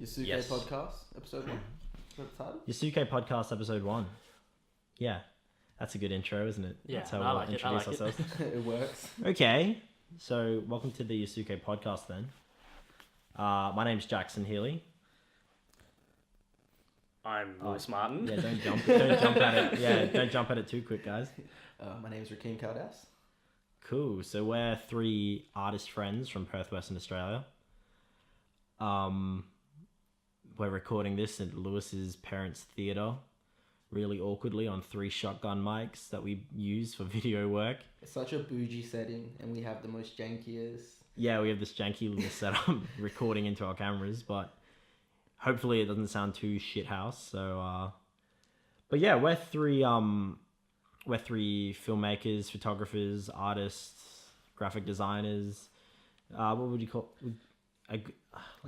Yasuke Yes. podcast, episode 1. Is that the title? Yasuke podcast episode 1. Yeah, that's a good intro, isn't it? Yeah, That's how I we'll like it, I introduce like it. ourselves. It works. Okay, so welcome to the Yasuke podcast then. My name's Jackson Heeley. I'm Lewis Martin. Yeah, don't jump at it. Yeah, don't jump at it too quick, guys. My name is Rakim Kaldas. Cool. So we're three artist friends from Perth, Western Australia. We're recording this at Lewis's parents' theatre, really awkwardly on 3 shotgun mics that we use for video work. It's such a bougie setting, and we have the most jankiest. Yeah, we have this janky little setup recording into our cameras, but hopefully it doesn't sound too shithouse. So, but yeah, we're three filmmakers, photographers, artists, graphic designers. What would you call? Like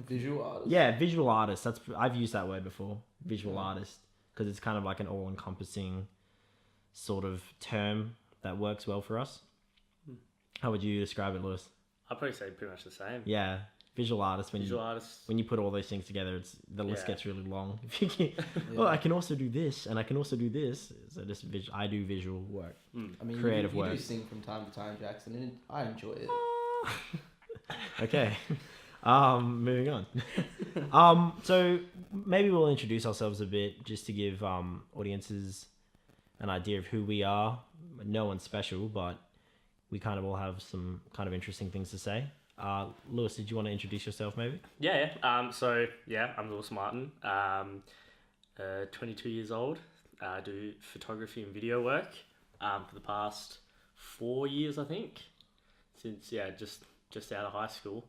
visual artists. Yeah, visual artists. I've used that word before, visual artist, because it's kind of like an all-encompassing sort of term that works well for us. How would you describe it, Lewis? I'd probably say pretty much the same. Yeah, visual artist. Visual artists. When you put all those things together, the list gets really long. Yeah. Oh, I can also do this, and I can also do this. So just I do visual work. I mean, creative you work. do sing from time to time, Jackson, and I enjoy it. Okay. Moving on. So maybe we'll introduce ourselves a bit just to give audiences an idea of who we are. No one's special, but we kind of all have some kind of interesting things to say. Lewis, did you want to introduce yourself maybe? Yeah. I'm Lewis Martin. 22 years old. I do photography and video work for the past 4 years, I think. Since just out of high school.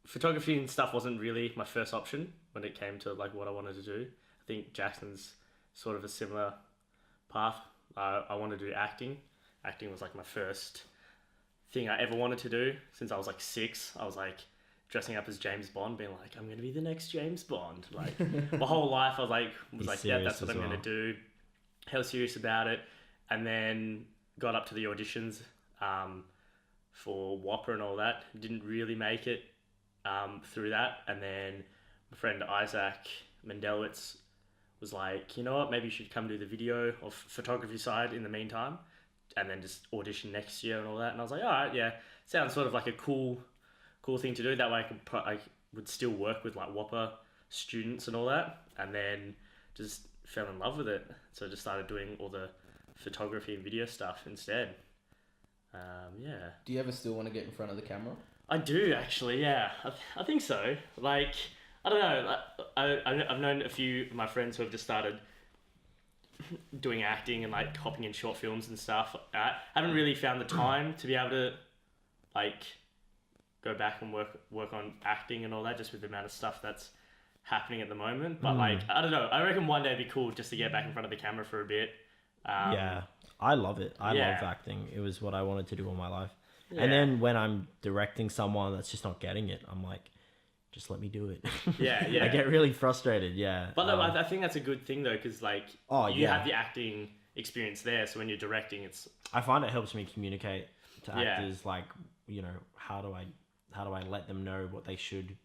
Photography and stuff wasn't really my first option when it came to like what I wanted to do. I think Jackson's sort of a similar path. I wanted to do acting. Acting was like my first thing I ever wanted to do since I was like 6. I was like dressing up as James Bond, being like, I'm going to be the next James Bond. Like my whole life I was like, yeah, that's what I'm going to do. Hell serious about it. And then got up to the auditions for Whopper and all that. Didn't really make it through that. And then my friend Isaac Mendelowitz was like, you know what, maybe you should come do the video or photography side in the meantime and then just audition next year and all that. And I was like, all right, yeah, sounds sort of like a cool thing to do. That way I would still work with like Whopper students and all that. And then just fell in love with it. So just started doing all the photography and video stuff instead. Do you ever still want to get in front of the camera? I do actually, yeah. I think so. Like, I don't know. I've known a few of my friends who have just started doing acting and like hopping in short films and stuff. I haven't really found the time to be able to like go back and work on acting and all that, just with the amount of stuff that's happening at the moment. But like, I don't know. I reckon one day it'd be cool just to get back in front of the camera for a bit. Yeah, I love it. I love acting. It was what I wanted to do all my life. Yeah. And then when I'm directing someone that's just not getting it, I'm like, just let me do it. Yeah. I get really frustrated, yeah. But I think that's a good thing though, because like you have the acting experience there, so when you're directing, it's... I find it helps me communicate to actors, like, you know, how do I let them know what they should...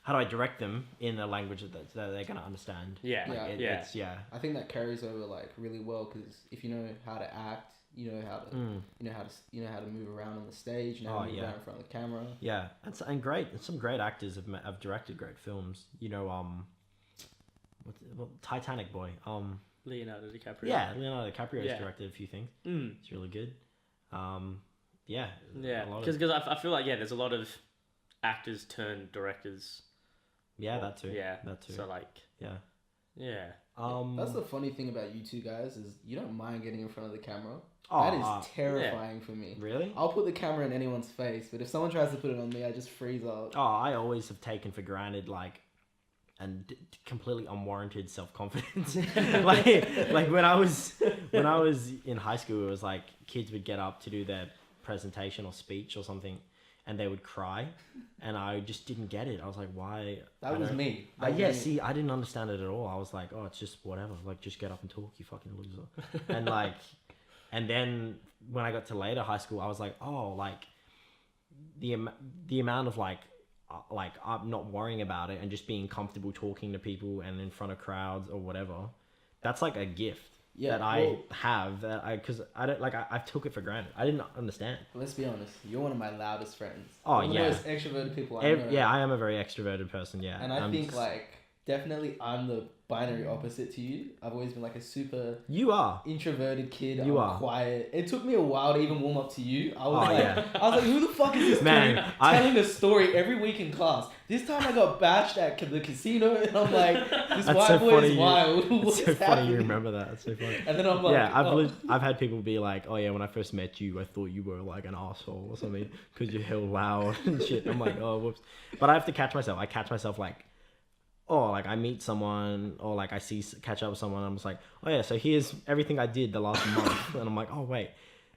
How do I direct them in a language that they're going to understand? Yeah. It's I think that carries over like really well, because if you know how to act, you know how to move around on the stage, you know how to move around in front of the camera. Yeah, and some great actors have directed great films. You know, Titanic boy. Leonardo DiCaprio. Yeah, Leonardo DiCaprio's directed a few things. It's really good. Because I feel like there's a lot of actors turned directors. Yeah, that too. Yeah, that too. So like, yeah. That's the funny thing about you two guys, is you don't mind getting in front of the camera. Oh, that is terrifying for me. Really? I'll put the camera in anyone's face, but if someone tries to put it on me, I just freeze up. Oh, I always have taken for granted completely unwarranted self-confidence. like when I was in high school, it was like kids would get up to do their presentation or speech or something, and they would cry, and I just didn't get it. I was like, why? That was me. See, I didn't understand it at all. I was like, oh, it's just whatever. Like, just get up and talk, you fucking loser. And like, and then when I got to later high school, I was like, oh, like the amount of like like I'm not worrying about it and just being comfortable talking to people and in front of crowds or whatever, that's like a gift I have because I don't like I took it for granted. I didn't understand. Let's be honest, you're one of my loudest friends. Oh, one of the most extroverted people I know. Yeah, I am a very extroverted person. Yeah, and I think like definitely I'm the binary opposite to you. I've always been like a super introverted kid. I'm quiet. It took me a while to even warm up to you. I was I was like, who the fuck is this man telling a story every week in class? This time I got bashed at the casino, and I'm like, this white boy is wild. It's so funny you remember that. It's so funny. And then I'm like, I've had people be like, oh yeah, when I first met you, I thought you were like an asshole or something because you're hell loud and shit. I'm like, oh whoops. But I have to catch myself. I catch myself like, oh, like I meet someone or like I catch up with someone. I'm just like, oh yeah, so here's everything I did the last month, and I'm like, oh wait.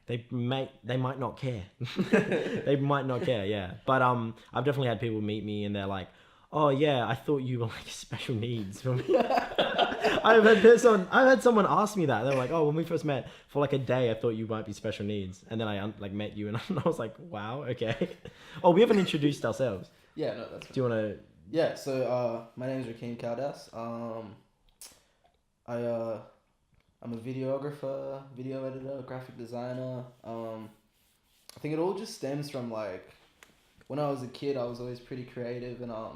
They might not care. They might not care, yeah. But I've definitely had people meet me and they're like, oh yeah, I thought you were like special needs for me. I've had someone ask me that. They're like, oh, when we first met for like a day, I thought you might be special needs, and then I like met you and I was like, wow, okay. Oh, we haven't introduced ourselves. Yeah, no, that's. Do you want to? Yeah. So my name is Rakim Kaldas. I'm a videographer, video editor, graphic designer. I think it all just stems from like when I was a kid, I was always pretty creative and I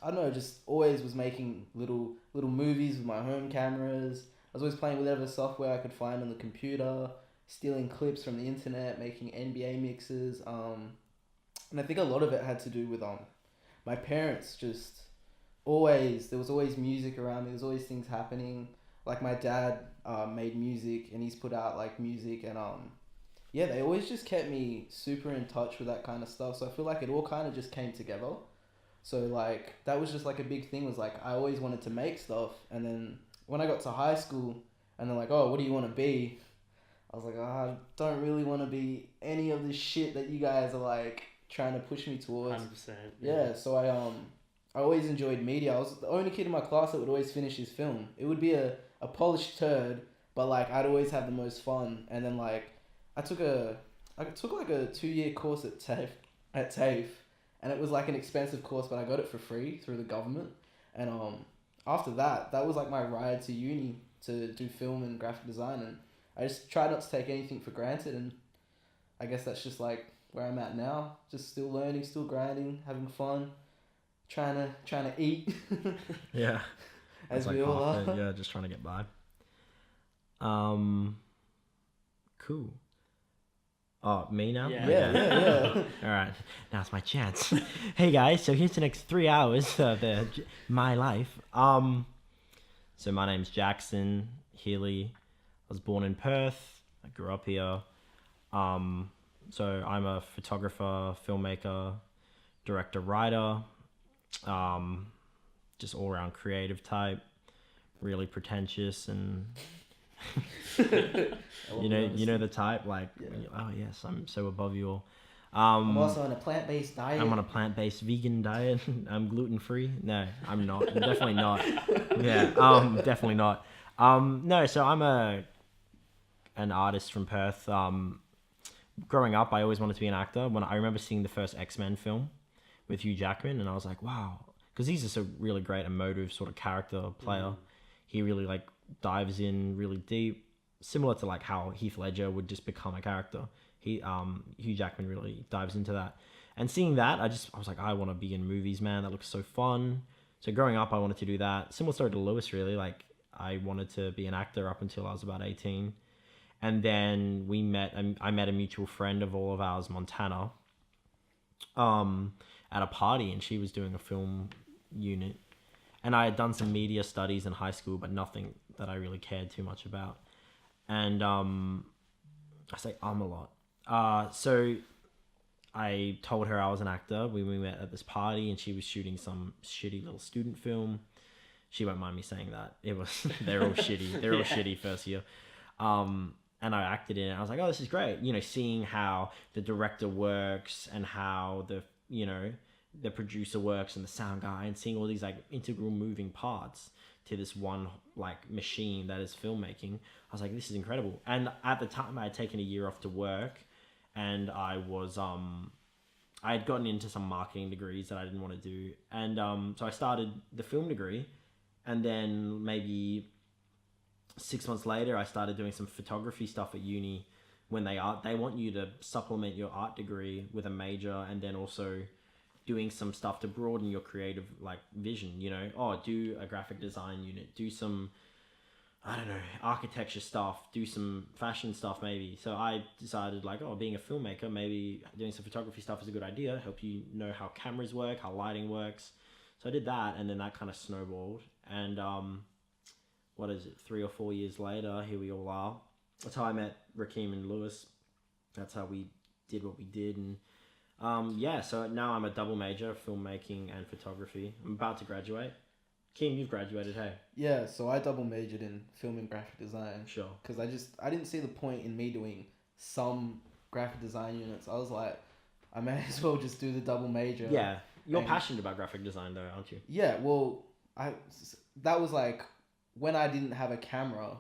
don't know, just always was making little movies with my home cameras. I was always playing with whatever software I could find on the computer, stealing clips from the internet, making NBA mixes. And I think a lot of it had to do with my parents just there was always music around me. There was always things happening. Like my dad made music and he's put out like music and they always just kept me super in touch with that kind of stuff. So I feel like it all kind of just came together. So like that was just like a big thing, was like I always wanted to make stuff, and then when I got to high school and they're like, oh, what do you want to be? I was like, oh, I don't really want to be any of this shit that you guys are like trying to push me towards. 100%. Yeah, so I always enjoyed media. I was the only kid in my class that would always finish his film. It would be a polished turd, but like I'd always have the most fun. And then like I took like a 2-year course at TAFE, and it was like an expensive course, but I got it for free through the government. And after that was like my ride to uni to do film and graphic design, and I just tried not to take anything for granted, and I guess that's just like where I'm at now. Just still learning, still grinding, having fun, trying to eat. Yeah. As we all are. Yeah, just trying to get by. Cool. Oh, me now? Yeah. All right, now it's my chance. Hey guys, so here's the next 3 hours of my life. So my name's Jackson Heeley. I was born in Perth. I grew up here. So I'm a photographer, filmmaker, director, writer. Just all around creative type, really pretentious, and you know the type, like, oh yes, I'm so above you all. I'm also on a plant-based diet. I'm on a plant-based vegan diet. I'm gluten-free. No, I'm not. I'm definitely not. Yeah, definitely not. No, so I'm an artist from Perth. Growing up, I always wanted to be an actor. When I remember seeing the first X-Men film with Hugh Jackman, and I was like, wow. Because he's just a really great emotive sort of character player. Mm-hmm. He really like dives in really deep, similar to like how Heath Ledger would just become a character. Hugh Jackman really dives into that. And seeing that, I was like, I want to be in movies, man. That looks so fun. So growing up, I wanted to do that. Similar story to Lewis, really. Like I wanted to be an actor up until I was about 18. And then I met a mutual friend of all of ours, Montana, at a party, and she was doing a film unit, and I had done some media studies in high school, but nothing that I really cared too much about. And I say a lot. So I told her I was an actor. We met at this party, and she was shooting some shitty little student film. She won't mind me saying that. They're all shitty. They're all shitty first year. And I acted in it. I was like, oh, this is great. You know, seeing how the director works and how the producer works and the sound guy, and seeing all these like integral moving parts to this one like machine that is filmmaking. I was like, this is incredible. And at the time I had taken a year off to work, and I was I had gotten into some marketing degrees that I didn't want to do, and so I started the film degree, and then maybe 6 months later, I started doing some photography stuff at uni. When they want you to supplement your art degree with a major, and then also doing some stuff to broaden your creative like vision. You know, do a graphic design unit, do some, I don't know, architecture stuff, do some fashion stuff maybe. So I decided like, being a filmmaker, maybe doing some photography stuff is a good idea. Help you know how cameras work, how lighting works. So I did that, and then that kind of snowballed. And 3 or 4 years later, here we all are. That's how I met Rakim and Lewis. That's how we did what we did. And so now I'm a double major, filmmaking and photography. I'm about to graduate. Kim, you've graduated, hey? Yeah, so I double majored in film and graphic design. Sure. Because I didn't see the point in me doing some graphic design units. I was like, I may as well just do the double major. Yeah, you're passionate about graphic design though, aren't you? Yeah, well, that was like when I didn't have a camera.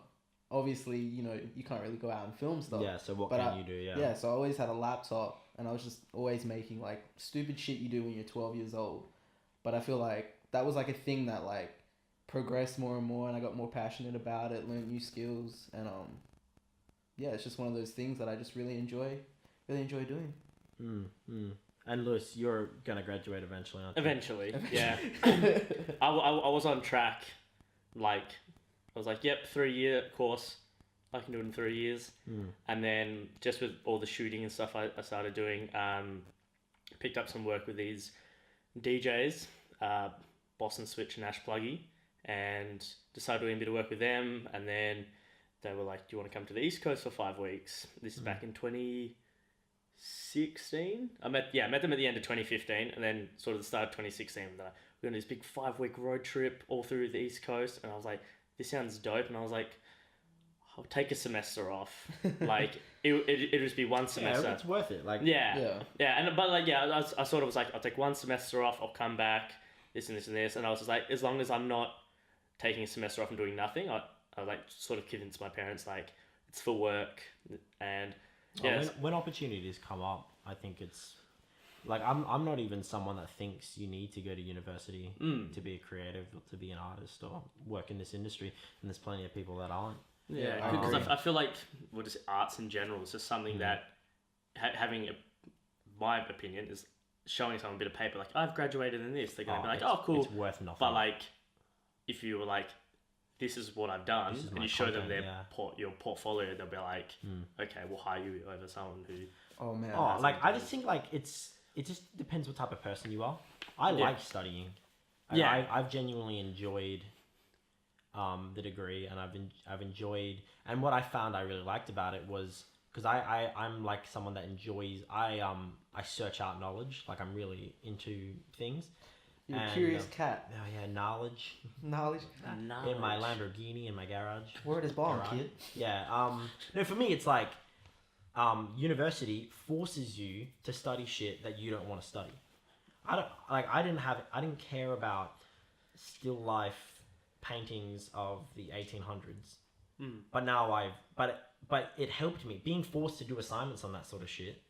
Obviously, you know, you can't really go out and film stuff. Yeah, so what can you do? Yeah. Yeah, so I always had a laptop, and I was just always making like stupid shit you do when you're 12 years old. But I feel like that was like a thing that like progressed more and more, and I got more passionate about it, learned new skills, and it's just one of those things that I just really enjoy doing. And Lewis, you're gonna graduate eventually, aren't you? Eventually, yeah. I was on track, like, I was like, yep, 3-year course, I can do it in 3 years. And then just with all the shooting and stuff I started doing, picked up some work with these DJs, Boston Switch and Ash Pluggy, and decided doing a bit of work with them. And then they were like, do you want to come to the East Coast for 5 weeks? This is back in 2016. I met them at the end of 2015, and then sort of the start of 2016. We're on this big 5-week road trip all through the East Coast, and I was like, this sounds dope. And I was like, I'll take a semester off. Like it'd just be one semester. Yeah, it's worth it. Like I sort of was like, I'll take one semester off. I'll come back. This and this and this. And I was just like, as long as I'm not taking a semester off and doing nothing, I like sort of convinced my parents like it's for work. And when opportunities come up, I think it's like I'm not even someone that thinks you need to go to university to be a creative, to be an artist or work in this industry, and there's plenty of people that aren't. Yeah, because I feel like just arts in general is just something that my opinion is showing someone a bit of paper like I've graduated in this, they're gonna be like, oh cool, it's worth nothing. But like if you were like, this is what I've done, and you show them their your portfolio, they'll be like, okay, we'll hire you over someone who I just think like it just depends what type of person you are. I like studying. I've genuinely enjoyed the degree, and I've enjoyed, and what I found I really liked about it was because I'm like someone that enjoys I search out knowledge, like I'm really into things. You're a curious cat. Oh yeah, knowledge. In my Lamborghini in my garage. Word is born, kid. Yeah. No, for me it's like university forces you to study shit that you don't want to study. I didn't care about still life paintings of the 1800s. But now but it helped me. Being forced to do assignments on that sort of shit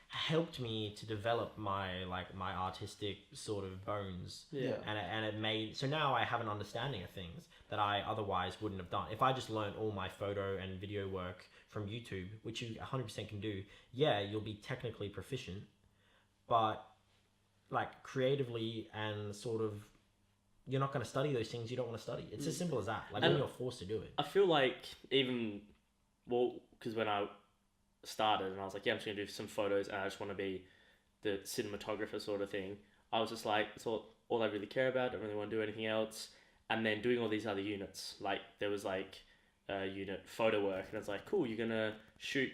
helped me to develop my artistic sort of bones. Yeah. And it made, so now I have an understanding of things that I otherwise wouldn't have done. If I just learned all my photo and video work from YouTube, which you 100% can do, you'll be technically proficient, but like creatively and sort of, you're not going to study those things you don't want to study. It's as simple as that. Like, when you're forced to do it. I feel like because when I started and I was like, I'm just going to do some photos and I just want to be the cinematographer sort of thing, I was just like, it's all I really care about. I don't really want to do anything else. And then doing all these other units, like there was like a unit photo work, and it's like, cool, you're going to shoot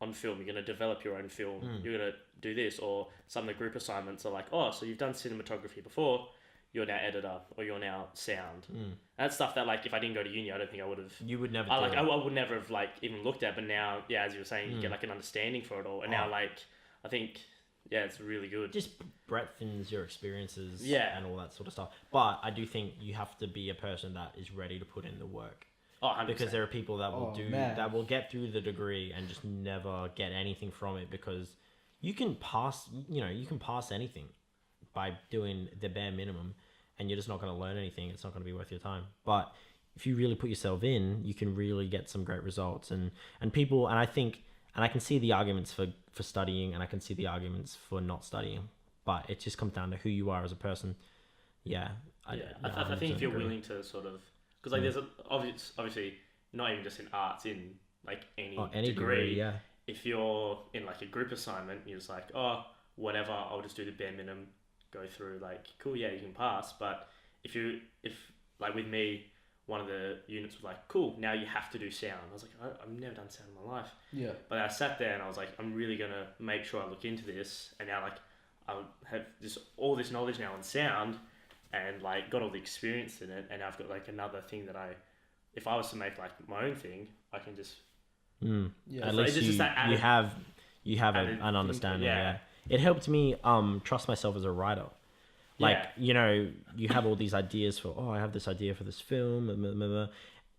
on film, you're going to develop your own film, you're going to do this. Or some of the group assignments are like, oh, so you've done cinematography before, you're now editor, or you're now sound. And that's stuff that, like, if I didn't go to uni, I don't think I would have. You would never. I would never have like even looked at. But now, as you were saying, you get like an understanding for it all. And now, like, I think, it's really good. Just breadthens your experiences, and all that sort of stuff. But I do think you have to be a person that is ready to put in the work. Oh, 100%. Because there are people that will that will get through the degree and just never get anything from it because you can pass anything by doing the bare minimum, and you're just not going to learn anything. It's not going to be worth your time. But if you really put yourself in, you can really get some great results. And people, and I think, and I can see the arguments for studying, and I can see the arguments for not studying, but it just comes down to who you are as a person. I think if you're willing to sort of, because like there's obviously not even just in arts, in like any degree. Yeah. If you're in like a group assignment, you're just like, oh, whatever, I'll just do the bare minimum, go through, like, cool, yeah, you can pass. But if like with me, one of the units was like, cool, now you have to do sound. I was like, I've never done sound in my life. Yeah. But I sat there and I was like, I'm really gonna make sure I look into this. And now like I have all this knowledge now on sound, and like got all the experience in it. And I've got like another thing that if I was to make like my own thing, I can just. Yeah. At least you have an understanding. Yeah. It helped me trust myself as a writer. Like, you have all these ideas for, I have this idea for this film, blah, blah, blah,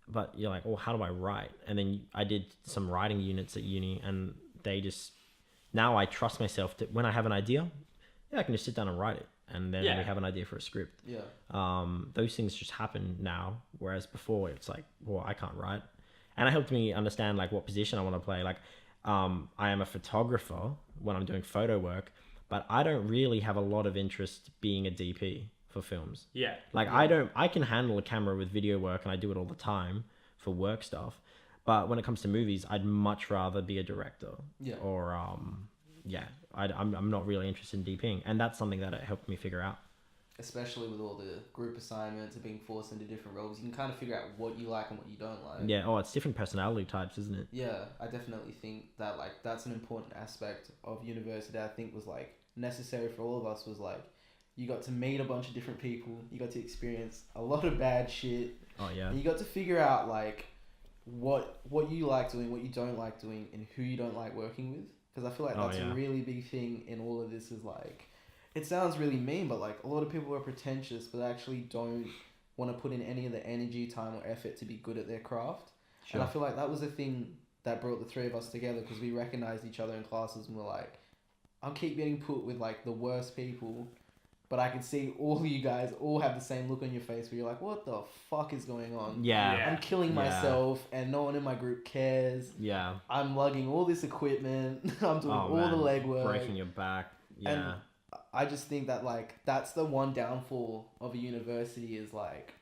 but you're like, how do I write? And then I did some writing units at uni, and now I trust myself to, when I have an idea, I can just sit down and write it. And then we have an idea for a script. Yeah. Those things just happen now. Whereas before it's like, I can't write. And it helped me understand like what position I want to play. Like, I am a photographer when I'm doing photo work, but I don't really have a lot of interest being a DP for films. Yeah. Like I can handle a camera with video work, and I do it all the time for work stuff. But when it comes to movies, I'd much rather be a director. Yeah. Or, I'm not really interested in DPing. And that's something that it helped me figure out. Especially with all the group assignments and being forced into different roles, you can kind of figure out what you like and what you don't like. Yeah, it's different personality types, isn't it? Yeah, I definitely think that like that's an important aspect of university. I think was like necessary for all of us, was like you got to meet a bunch of different people, you got to experience a lot of bad shit. Oh yeah. And you got to figure out like what you like doing, what you don't like doing, and who you don't like working with. Because I feel like that's a really big thing in all of this, is like, it sounds really mean, but like a lot of people are pretentious, but actually don't want to put in any of the energy, time, or effort to be good at their craft. Sure. And I feel like that was a thing that brought the three of us together, because we recognized each other in classes and we're like, I'll keep getting put with like the worst people, but I can see all of you guys all have the same look on your face where you're like, what the fuck is going on? Yeah. I'm killing myself and no one in my group cares. Yeah. I'm lugging all this equipment. I'm doing all the legwork. Breaking your back. Yeah. And I just think that like that's the one downfall of a university, is like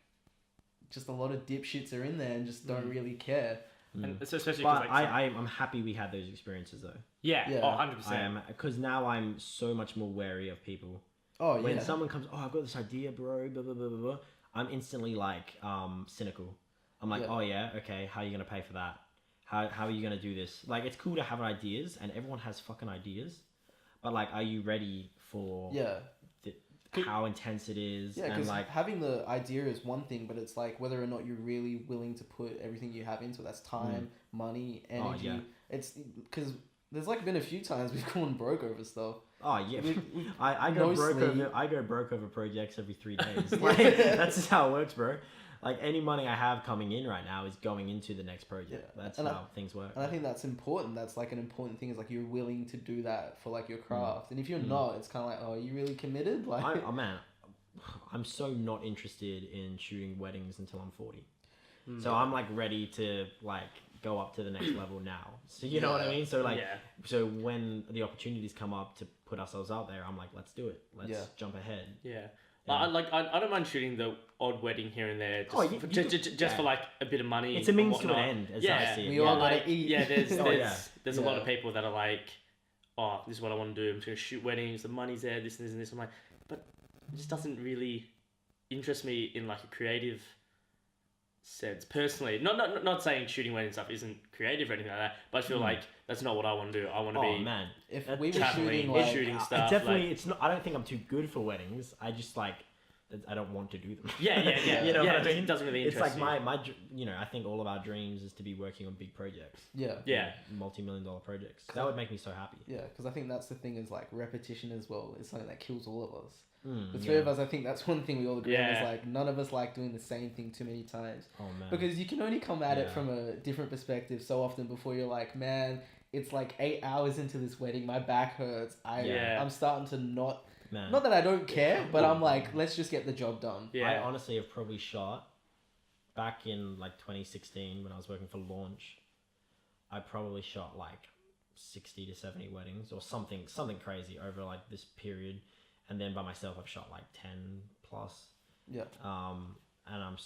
just a lot of dipshits are in there and just don't really care. And especially but I'm happy we had those experiences though. Yeah. 100%. Because now I'm so much more wary of people. Oh yeah. When someone comes, I've got this idea, bro, blah blah blah blah blah, I'm instantly like cynical. I'm like, oh yeah, okay, how are you gonna pay for that? How are you gonna do this? Like, it's cool to have ideas, and everyone has fucking ideas, but like, are you ready for how intense it is? Yeah, because like having the idea is one thing, but it's like whether or not you're really willing to put everything you have into it. That's time, money, energy. It's because there's like been a few times we've gone broke over stuff. Oh yeah, I go broke over projects every 3 days. Like, that's just how it works, bro. Like, any money I have coming in right now is going into the next project. That's how things work. And I think that's important. That's like an important thing, is like you're willing to do that for like your craft. And if you're not, it's kind of like, are you really committed? Like, I'm so not interested in shooting weddings until I'm 40. So I'm like ready to like go up to the next level now. So you know what I mean? So like, so when the opportunities come up to put ourselves out there, I'm like, let's do it. Let's jump ahead. Yeah. I don't mind shooting the odd wedding here and there, just for like a bit of money. It's a means to an end, as I see it. We all gotta eat. Yeah, there's a lot of people that are like, oh, this is what I want to do. I'm just gonna shoot weddings. The money's there. This and this and this. I'm like, but it just doesn't really interest me in like a creative sense personally. Not saying shooting wedding stuff isn't creative or anything like that, but I feel like that's not what I want to do. I want to be if we were shooting stuff, definitely like, it's not. I don't think I'm too good for weddings. I just like, I don't want to do them. Yeah. You know what I mean? It doesn't really interest It's like my I think all of our dreams is to be working on big projects. Yeah. Multi-million-dollar projects. That would make me so happy. Yeah, because I think that's the thing, is like repetition as well is something that kills all of us. The three of us, I think that's one thing we all agree on, is like none of us like doing the same thing too many times. Oh man. Because you can only come at it from a different perspective so often before you're like, man, it's like 8 hours into this wedding, my back hurts. Yeah. I'm starting to not Man. that I don't care, but I'm like, let's just get the job done. Yeah. I honestly have probably shot back in like 2016 when I was working for Launch. I probably shot like 60 to 70 weddings or something crazy over like this period, and then by myself I've shot like 10 plus. Yeah. And I'm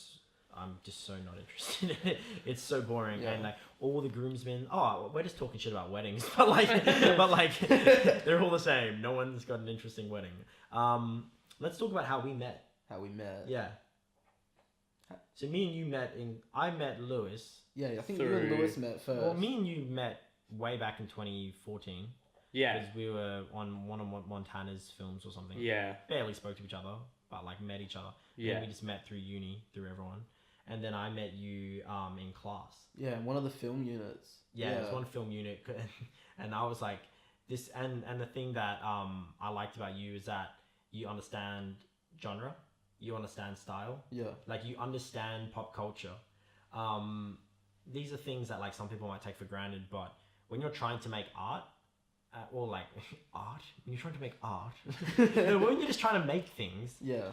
just so not interested in it. It's so boring. Yeah. And like all the groomsmen, we're just talking shit about weddings, but like they're all the same. No one's got an interesting wedding. Let's talk about how we met. How we met. Yeah. So me and you I met Lewis. Yeah, I think you and Lewis met first. Well, me and you met way back in 2014. Yeah. Because we were on one of Montana's films or something. Yeah. Barely spoke to each other, but like met each other. Yeah. And we just met through uni, through everyone. And then I met you in class. Yeah, one of the film units. Yeah, it was one film unit. And I was like, this, and the thing that I liked about you is that you understand genre, you understand style. Yeah. Like you understand pop culture. These are things that like some people might take for granted, but when you're trying to make art, or like art, when you're trying to make art, when you're just trying to make things, Yeah.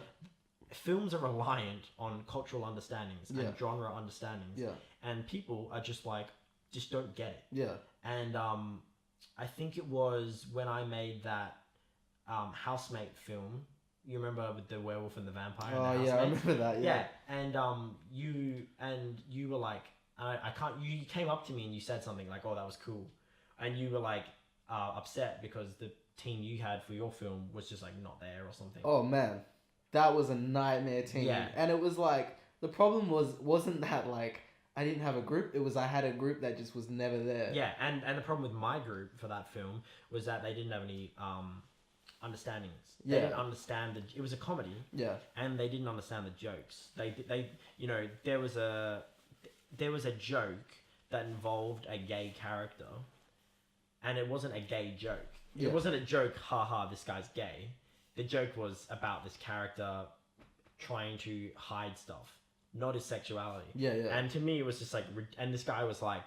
films are reliant on cultural understandings Yeah. and genre understandings. Yeah. And people are just like, just don't get it. Yeah. And I think it was when I made that housemate film. You remember with the werewolf and the vampire? Oh, and the yeah, I housemate? remember that. Yeah. And you were like, I can't. You came up to me and you said something like, "Oh, that was cool," and you were like upset because the team you had for your film was just like not there or something. Oh man, that was a nightmare team. Yeah. And it was like the problem wasn't that like I didn't have a group. It was I had a group that just was never there. Yeah, and the problem with my group for that film was that they didn't have any understandings. They Yeah. didn't understand it was a comedy. Yeah. And they didn't understand the jokes. They you know, there was a joke that involved a gay character, and it wasn't a gay joke. Yeah. It wasn't a joke, haha, this guy's gay. The joke was about this character trying to hide stuff, not his sexuality. Yeah. Yeah. And to me, it was just like, and this guy was like,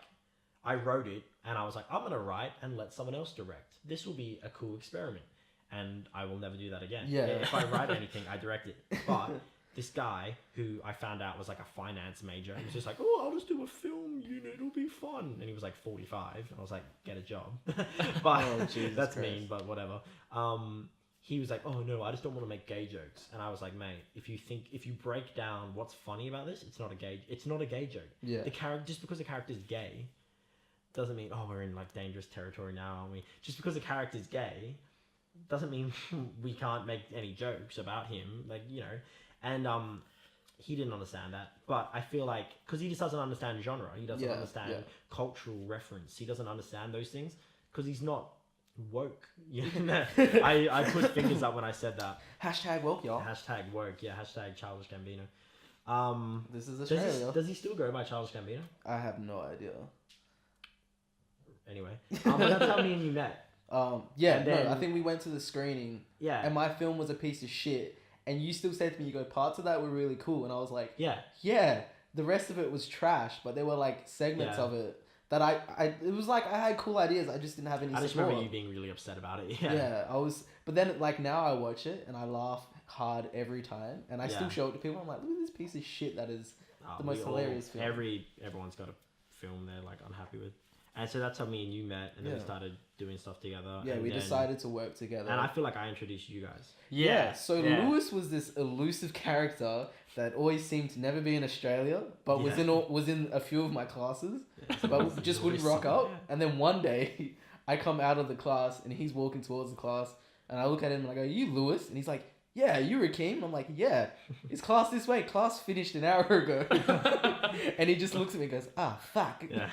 I wrote it, and I was like, I'm gonna write and let someone else direct. This will be a cool experiment, and I will never do that again. Yeah. If I write anything, I direct it. But this guy, who I found out was like a finance major, he was just like, oh, I'll just do a film unit, it'll be fun. And he was like 45, and I was like, get a job. But Oh, Jesus that's Christ. mean, but whatever. He was like, oh no, I just don't want to make gay jokes. And I was like, mate, if you break down what's funny about this, it's not a gay joke. Yeah. The character, just because the character's gay doesn't mean, oh, we're in like dangerous territory now, aren't we? Just because the character's gay doesn't mean we can't make any jokes about him, like, you know. And he didn't understand that, but I feel like because he just doesn't understand genre, he doesn't understand cultural reference, he doesn't understand those things because he's not woke. You know? I put fingers up when I said that. Hashtag woke, y'all. Hashtag woke, yeah. Hashtag Childish Gambino. This is Australia. Does he still go by Childish Gambino? I have no idea. Anyway, but that's how me and you met. Yeah, And then- no, I think we went to the screening Yeah, and my film was a piece of shit. And you still said to me, you go, parts of that were really cool. And I was like, yeah. yeah, the rest of it was trash, but there were like segments Yeah. of it that it was like I had cool ideas. I just didn't have any I just support. remember you being really upset about it. Yeah, I was, but then like now I watch it and I laugh hard every time. And I still Yeah. show it to people. I'm like, look at this piece of shit that is Oh, the most we all- hilarious film. Everyone's got a film they're like unhappy with, and so that's how me and you met, and then we Yeah. started doing stuff together. Yeah, and we then- decided to work together. and I feel like I introduced you guys. Yeah, so Lewis was this elusive character that always seemed to never be in Australia, but was in a few of my classes, but just wouldn't rock up. Yeah. And then one day, I come out of the class and he's walking towards the class, and I look at him and I go, "You Lewis?" And he's like, "Yeah, you Rakim?" I'm like, "Yeah, is class this way? Class finished an hour ago." And he just looks at me and goes, "Ah, fuck." Yeah,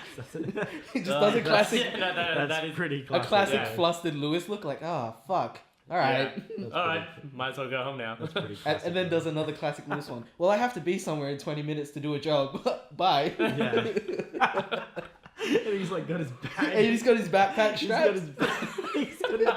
He just does a classic, That is pretty a classic. classic yeah. flustered Lewis look, like, "Ah, fuck." All right. That's All right, might as well go home now. That's pretty And, classic. and then does another classic Lewis one. Well, I have to be somewhere in 20 minutes to do a job. Bye. Yeah. And he's like got his bag. And he's got his backpack He's got strapped. his bag. He's got his...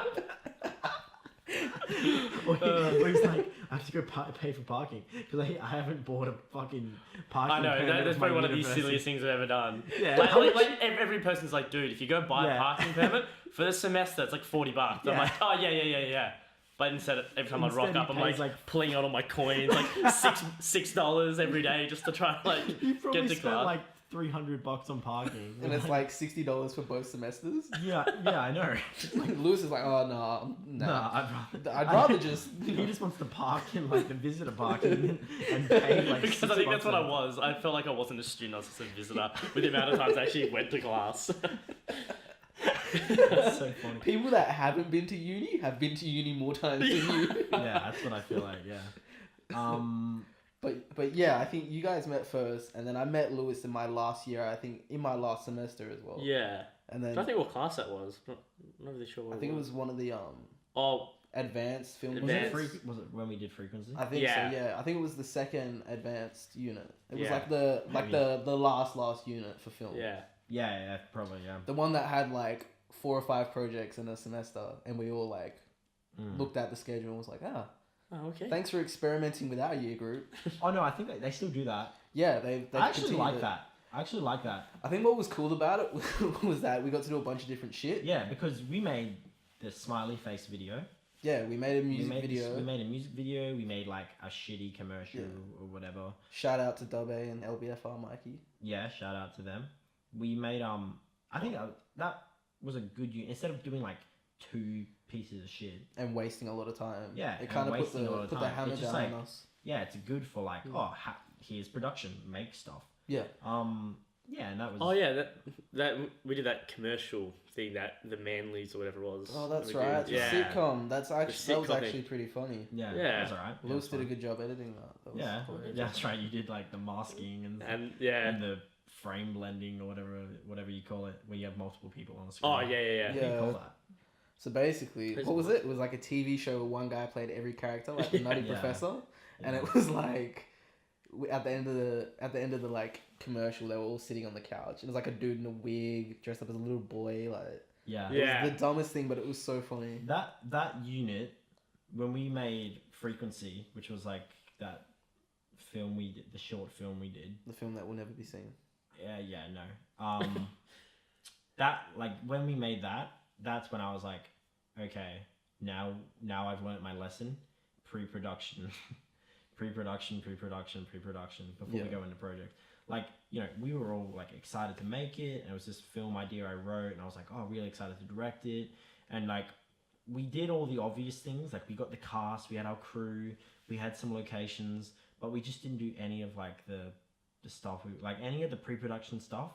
Or He's like, I have to go pay for parking because I haven't bought a fucking parking. I know permit that's of my probably one of the university. silliest things I've ever done. Yeah. Like every person's like, dude, if you go buy a Yeah. parking permit for the semester, it's like $40. I'm Yeah. like, oh yeah. But instead, every time I rock Instead, up, he I'm pays, like pulling out all my coins, like $6 every day just to try and like You probably get to spent class. like $300 on parking. And it's like $60 for both semesters. yeah, I know. Like Lewis is like, oh no, Nah, I'd rather just. He just wants to park in like the visitor parking and pay like. Because I think that's what I was. I felt like I wasn't a student, I was just a visitor with the amount of times I actually went to class. That's so funny. People that haven't been to uni have been to uni more times than you. Yeah, that's what I feel like. Yeah. But yeah, I think you guys met first, and then I met Lewis in my last year. I think in my last semester as well. Yeah. And I then don't think what class that was. Not really sure what I think it was one of the Oh, advanced film. Advanced. Was it when we did frequency? I think Yeah. so. Yeah, I think it was the second advanced unit. It was Yeah. like the Maybe. the last unit for film. yeah. Yeah, probably. Yeah. The one that had like 4 or 5 projects in a semester, and we all like Mm. looked at the schedule and was like, Oh, okay. thanks for experimenting with our year group. Oh no, I think they still do that. Yeah, they I actually continued like it. that. I actually like that. I think what was cool about it was that we got to do a bunch of different shit. Yeah, because we made the smiley face video. Yeah, we made a music we video. made a music video. We made like a shitty commercial or whatever. Shout out to Dub A and LBFR Mikey. Yeah, shout out to them. We made I think that was a good instead of doing like 2 pieces of shit. And wasting a lot of time. Yeah, It and kind of wasting a lot of put the time. hammer It's just down like- on us. Yeah, it's good for like here's production, make stuff. Yeah. Yeah, and that was. Oh yeah, that we did that commercial thing that the Manleys or whatever it was. Oh, that's we right. did. The Yeah. sitcom. That was sitcom actually thing. pretty funny. Yeah, Yeah. that was alright. Yeah, Lewis it did a was good job editing that. That was fun. Yeah, cool. that's right. You did like the masking and And yeah. and the frame blending or whatever you call it, where you have multiple people on the screen. Oh yeah. What do you call that? So basically, what was it? It was like a TV show where one guy played every character, like the Nutty Yeah. Professor, and Yeah. it was like at the end of the like commercial, they were all sitting on the couch. It was like a dude in a wig dressed up as a little boy. Like Yeah. Yeah. it was the dumbest thing, but it was so funny. That unit, when we made Frequency, which was like that film we did, the short film we did. The film that will never be seen. Yeah, no. That like when we made that, that's when I was like, okay, now I've learnt my lesson. Pre-production, pre-production before Yeah. we go into project. Like, you know, we were all like excited to make it, and it was this film idea I wrote, and I was like, oh, really excited to direct it, and like we did all the obvious things. Like we got the cast, we had our crew, we had some locations, but we just didn't do any of like the stuff like any of the pre-production stuff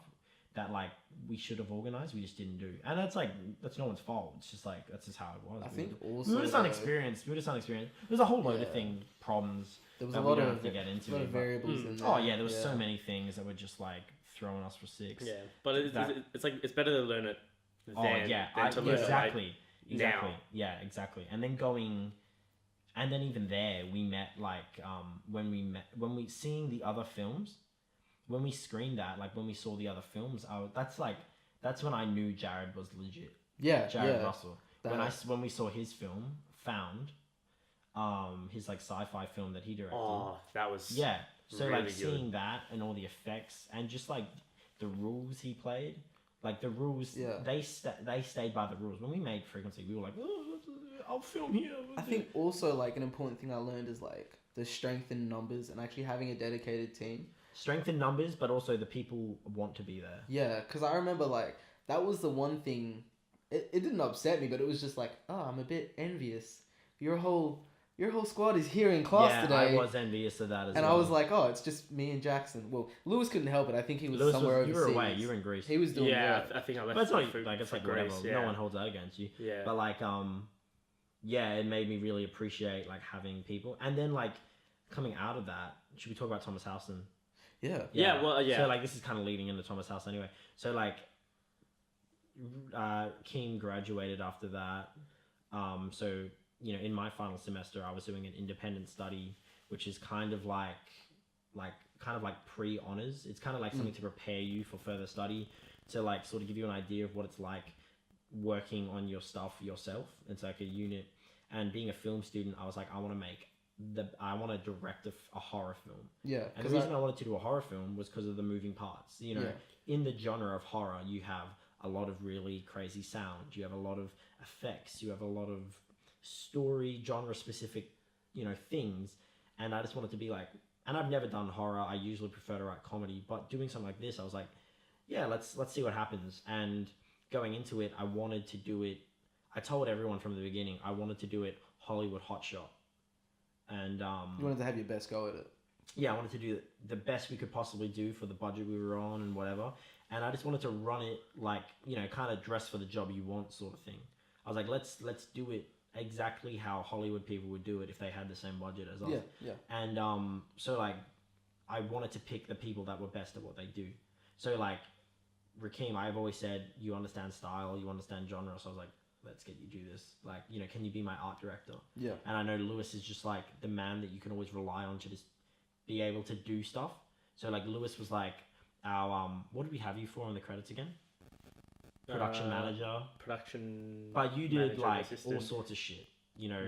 that like we should have organized. We just didn't do, and that's no one's fault. It's just like that's just how it was. I think also we were just unexperienced. There's a whole load of problems. There was that a we lot don't of have to get into. a lot of but- variables in there. Oh yeah, there was so many things that were just like throwing us for 6. Yeah, but it's like it's better to learn it than, Oh yeah, than to learn exactly. it like, now. Yeah, exactly. And then and then even there we met like when we seeing the other films, when we screened that, like when we saw the other films, that's when I knew Jared was legit. Yeah, Jared Russell. That- When we saw his film Found, his like sci-fi film that he directed. Oh, that was Yeah. So really like good. seeing that and all the effects and just like the rules he played, like the rules, Yeah. they stayed by the rules. When we made Frequency, we were like, oh, I'll film here. I think also like an important thing I learned is like the strength in numbers and actually having a dedicated team. strength in numbers, but also the people want to be there. Yeah, because I remember like that was the one thing. It didn't upset me, but it was just like, oh, I'm a bit envious. Your whole squad is here in class Yeah, today. I was envious of that as and well. I was like, oh, it's just me and Jackson. Well, Lewis couldn't help it. I think he was Lewis somewhere you overseas. were away. You were in Greece. He was doing Yeah, work. I think I left. But it's not for, like it's for like whatever. Greece, yeah. No one holds that against you. Yeah. But like yeah, it made me really appreciate like having people. And then like coming out of that, should we talk about Thomas Howson? Yeah. Yeah, well, yeah. So like this is kind of leading into Thomas House anyway. So like, King graduated after that. So you know, in my final semester, I was doing an independent study, which is kind of like pre-honors. It's kind of like something to prepare you for further study, to like sort of give you an idea of what it's like working on your stuff yourself. It's like a unit. And being a film student, I was like, I want to direct a horror film. Yeah. And the reason I wanted to do a horror film was because of the moving parts. You know, in the genre of horror, you have a lot of really crazy sound. You have a lot of effects. You have a lot of story, genre specific, you know, things. And I just wanted to be like, and I've never done horror. I usually prefer to write comedy, but doing something like this, I was like, yeah, let's see what happens. And going into it, I wanted to do it. I told everyone from the beginning, I wanted to do it Hollywood hotshot. And you wanted to have your best go at it. Yeah, I wanted to do the best we could possibly do for the budget we were on and whatever. And I just wanted to run it like, you know, kind of dress for the job you want sort of thing. I was like, let's do it exactly how Hollywood people would do it if they had the same budget as us. Yeah. And so like, I wanted to pick the people that were best at what they do. So like, Rakim, I've always said, you understand style, you understand genre. So I was like, let's get you do this. Like, you know, can you be my art director? Yeah. And I know Lewis is just like the man that you can always rely on to just be able to do stuff. So like Lewis was like our what did we have you for on the credits again? Production manager. But you did like assistant. All sorts of shit. You know,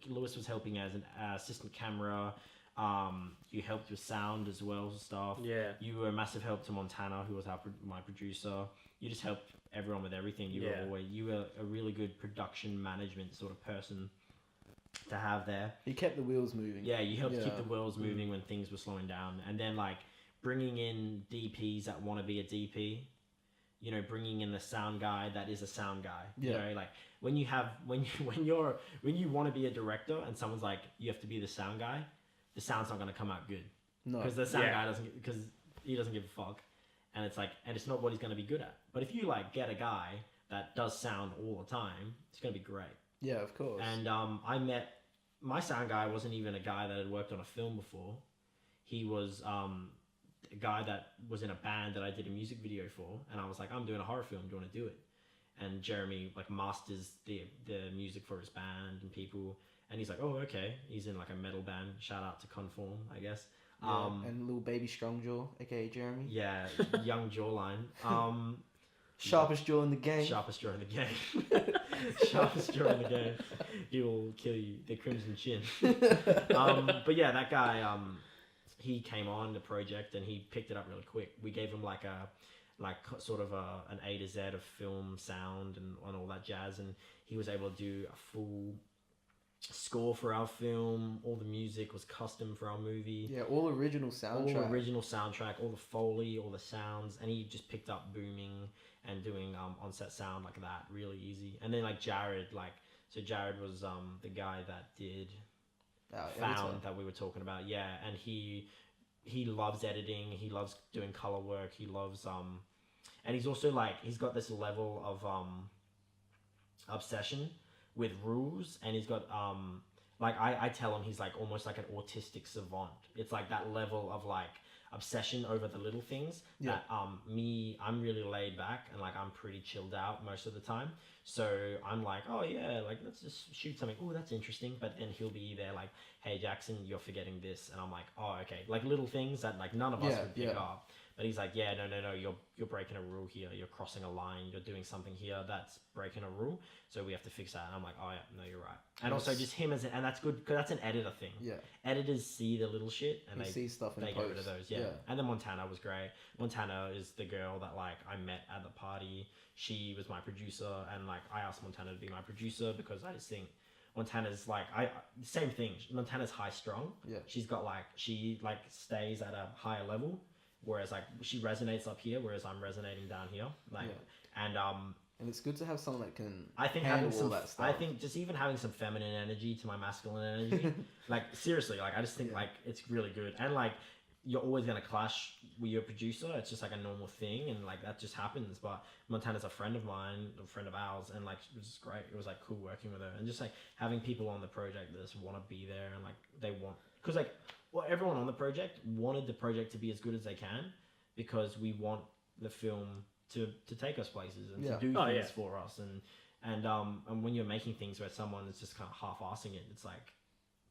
Lewis was helping as an assistant camera. You helped with sound as well stuff. Yeah. You were a massive help to Montana, who was my producer. You just helped everyone with everything. You were a really good production management sort of person to have there. He kept the wheels moving. Yeah, you helped keep the wheels moving when things were slowing down. And then like bringing in DPs that want to be a DP. You know, bringing in the sound guy that is a sound guy. Yeah. You know, like when you want to be a director and someone's like, you have to be the sound guy, the sound's not going to come out good. No. Because the sound guy because he doesn't give a fuck. And it's like, and it's not what he's going to be good at. But if you like get a guy that does sound all the time, it's going to be great. Yeah, of course. And I met my sound guy wasn't even a guy that had worked on a film before. He was a guy that was in a band that I did a music video for, and I was like, I'm doing a horror film. Do you want to do it? And Jeremy like masters the music for his band and people, and he's like, oh okay. He's in like a metal band. Shout out to Conform, I guess. Yeah, and little baby strong jaw, aka Jeremy. Yeah, young jawline. Sharpest jaw in the game. Sharpest jaw in the game. Sharpest jaw in the game. He will kill you. The Crimson Chin. But yeah, that guy. He came on the project and he picked it up really quick. We gave him like sort of an A to Z of film sound and all that jazz, and he was able to do a full score for our film. All the music was custom for our movie. Yeah, all original soundtrack. All original soundtrack, all the Foley, all the sounds, and he just picked up booming and doing on-set sound like that really easy. And then like Jared was the guy that did Found that we were talking about, and he loves editing, he loves doing color work, he loves and he's also like he's got this level of obsession with rules, and he's got like I tell him he's like almost like an autistic savant. It's like that level of like obsession over the little things that I'm really laid back and like I'm pretty chilled out most of the time. So I'm like, oh yeah, like let's just shoot something. Oh, that's interesting. But then he'll be there like, hey Jackson, you're forgetting this, and I'm like, oh okay, like little things that like none of us would pick up. But he's like, yeah, no, you're breaking a rule here. You're crossing a line. You're doing something here that's breaking a rule. So we have to fix that. And I'm like, oh yeah, no, you're right. And also just him and that's good because that's an editor thing. Yeah. Editors see the little shit and they see stuff and they post. get rid of those. Yeah. And then Montana was great. Montana is the girl that like I met at the party. She was my producer, and like I asked Montana to be my producer because I just think Montana's like same thing. Montana's high strung. Yeah. She like stays at a higher level. Whereas like she resonates up here, whereas I'm resonating down here. And it's good to have someone that can handle all that stuff. I think just even having some feminine energy to my masculine energy, like seriously, like I just think like it's really good. And like you're always gonna clash with your producer. It's just like a normal thing, and like that just happens. But Montana's a friend of mine, a friend of ours, and like it was just great. It was like cool working with her, and just like having people on the project that just want to be there and like they want because like. Well, everyone on the project wanted the project to be as good as they can because we want the film to take us places and to do things for us. And when you're making things where someone is just kind of half-assing it, it's like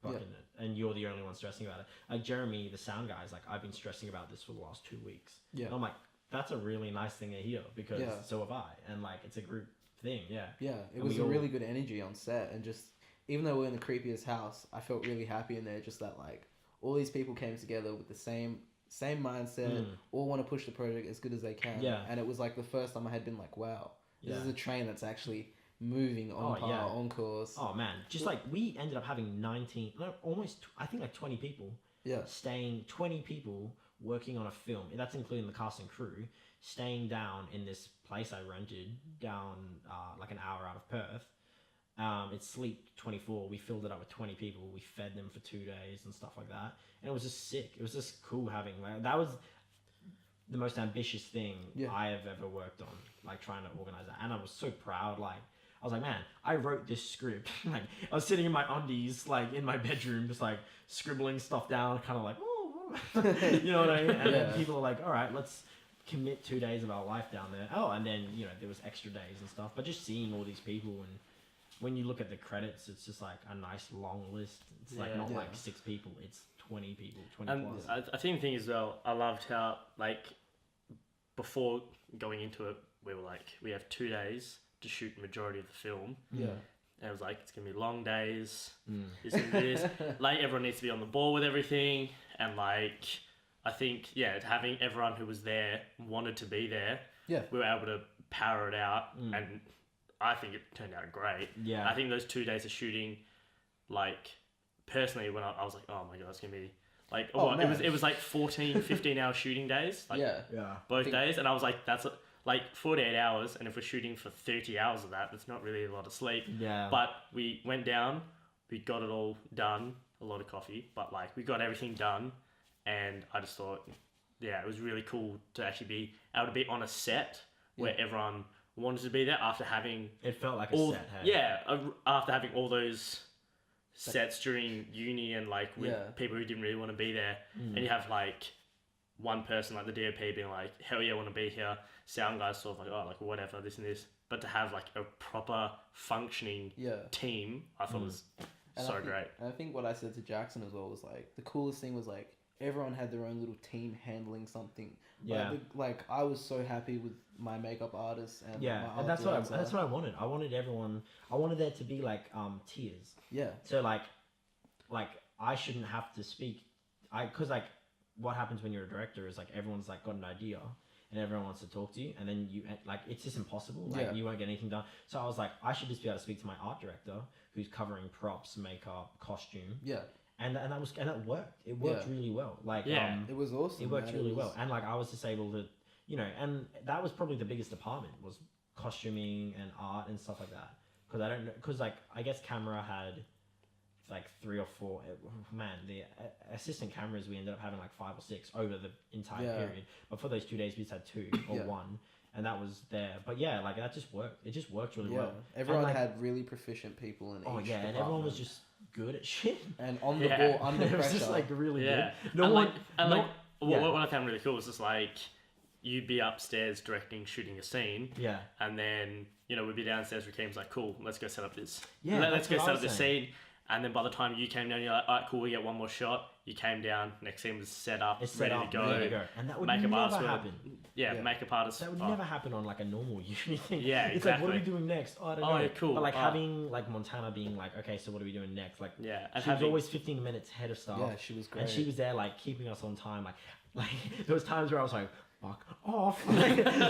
fucking it. And you're the only one stressing about it. Like Jeremy, the sound guy, is like, I've been stressing about this for the last 2 weeks. Yeah. And I'm like, that's a really nice thing to hear because so have I. And like, it's a group thing. Yeah. Yeah. It was a really good energy on set, and just even though we're in the creepiest house, I felt really happy in there. Just that like all these people came together with the same mindset, all want to push the project as good as they can. Yeah. And it was like the first time I had been like, wow, this Yeah. is a train that's actually moving on on course. Oh man, just like we ended up having 19, no, almost, I think like 20 people. Yeah. 20 people working on a film. That's including the cast and crew, staying down in this place I rented down like an hour out of Perth. It's Sleep 24. We filled it up with 20 people. We fed them for 2 days and stuff like that. And it was just sick. It was just cool having like, that was the most ambitious thing I have ever worked on, like trying to organize that. And I was so proud. Like, I was like, man, I wrote this script. Like, I was sitting in my undies, like in my bedroom, just like scribbling stuff down, kind of like, oh, you know what I mean? And then people are like, all right, let's commit 2 days of our life down there. Oh, and then, you know, there was extra days and stuff. But just seeing all these people, and when you look at the credits, it's just like a nice long list. It's like not like 6 people, it's 20 people, 20 plus. I think the thing as well, I loved how, like, before going into it, we were like, we have 2 days to shoot the majority of the film. Yeah. And it was like, it's going to be long days. This and this. Like, everyone needs to be on the ball with everything. And, like, I think, having everyone who was there wanted to be there. Yeah. We were able to power it out. And I think it turned out great. Yeah. I think those 2 days of shooting, like, personally, when I was like, oh my God, it's going to be, like, it was like 14, 15 hour shooting days. Like, both days. And I was like, that's like 48 hours. And if we're shooting for 30 hours of that, that's not really a lot of sleep. Yeah. But we went down, we got it all done, a lot of coffee, but like we got everything done. And I just thought, it was really cool to actually be able to be on a set where everyone wanted to be there after having... It felt like a set, hey? Yeah, after having all those sets during uni and like with people who didn't really want to be there. And you have like one person like the DOP being like, hell yeah, I want to be here. Sound guys sort of like, oh, like whatever, this and this. But to have like a proper functioning team, I thought was great. And I think what I said to Jackson as well was like, the coolest thing was like, everyone had their own little team handling something. Yeah. Like I was so happy with my makeup artist and my art and that's director. what I wanted. I wanted everyone. I wanted there to be like tiers. Yeah. So like I shouldn't have to speak. Because like what happens when you're a director is like everyone's like got an idea and everyone wants to talk to you, and then you like it's just impossible. Like you won't get anything done. So I was like, I should just be able to speak to my art director who's covering props, makeup, costume. Yeah. And that worked. It worked really well. Like it was awesome. It worked really well. And like I was just able to, you know, and that was probably the biggest department was costuming and art and stuff like that. Because I don't know, because like I guess camera had like 3 or 4. Man, the assistant cameras we ended up having like 5 or 6 over the entire period. But for those 2 days we just had 2 or 1. And that was there. But yeah, like that just worked. It just worked really well. Everyone and, like, had really proficient people in each department. And everyone was just good at shit. And on the ball, under it was pressure. just like really good. What I found really cool was just like, you'd be upstairs directing, shooting a scene. Yeah. And then, you know, we'd be downstairs, Rakim's like, cool, let's go set up this. Yeah, let's go set up this scene. And then by the time you came down, you're like, all right, cool, we get one more shot. You came down, next scene was set up, ready to go. And that would makeup never artist happen. Makeup artists. That would never happen on like a normal uni thing. Yeah, it's exactly. like, what are we doing next? Oh, I don't know. Yeah, cool. But like having like Montana being like, okay, so what are we doing next? Like, and she was always 15 minutes ahead of stuff. Yeah, she was great. And she was there like keeping us on time. Like there was times where I was like, fuck off.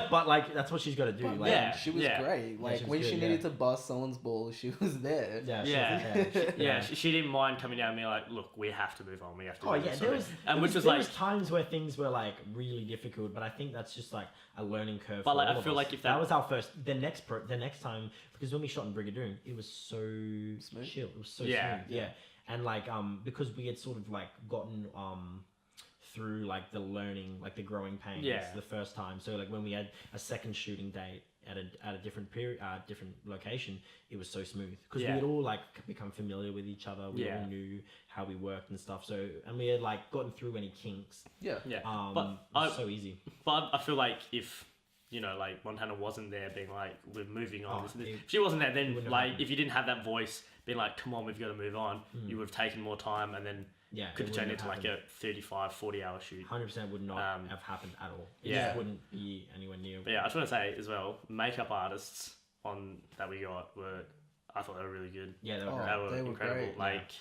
But like that's what she's got to do. But, like, she was great. Like when she needed to bust someone's ball, she was there. She didn't mind coming down and being like, look, we have to move on. We have to. There was times where things were like really difficult, but I think that's just like a learning curve. But like I feel like if that was our first, the next time, because when we shot in Brigadoon, it was so chill. It was so smooth. Yeah. And like because we had sort of like gotten through like the learning, like the growing pains the first time. So like when we had a second shooting date at a different period, different location, it was so smooth because we had all like become familiar with each other. We all knew how we worked and stuff. So and we had like gotten through any kinks. But it was so easy. But I feel like if you know, like Montana wasn't there, being like, we're moving on. If she wasn't there, then like if you didn't have that voice, being like, come on, we've got to move on. You would have taken more time and then. Could have turned into like a 35, 40 hour shoot. 100% would not have happened at all. It just wouldn't be anywhere near. But I just want to say as well, makeup artists that we got were I thought they were really good. Yeah, they were Oh, great. They were they were incredible. great. Like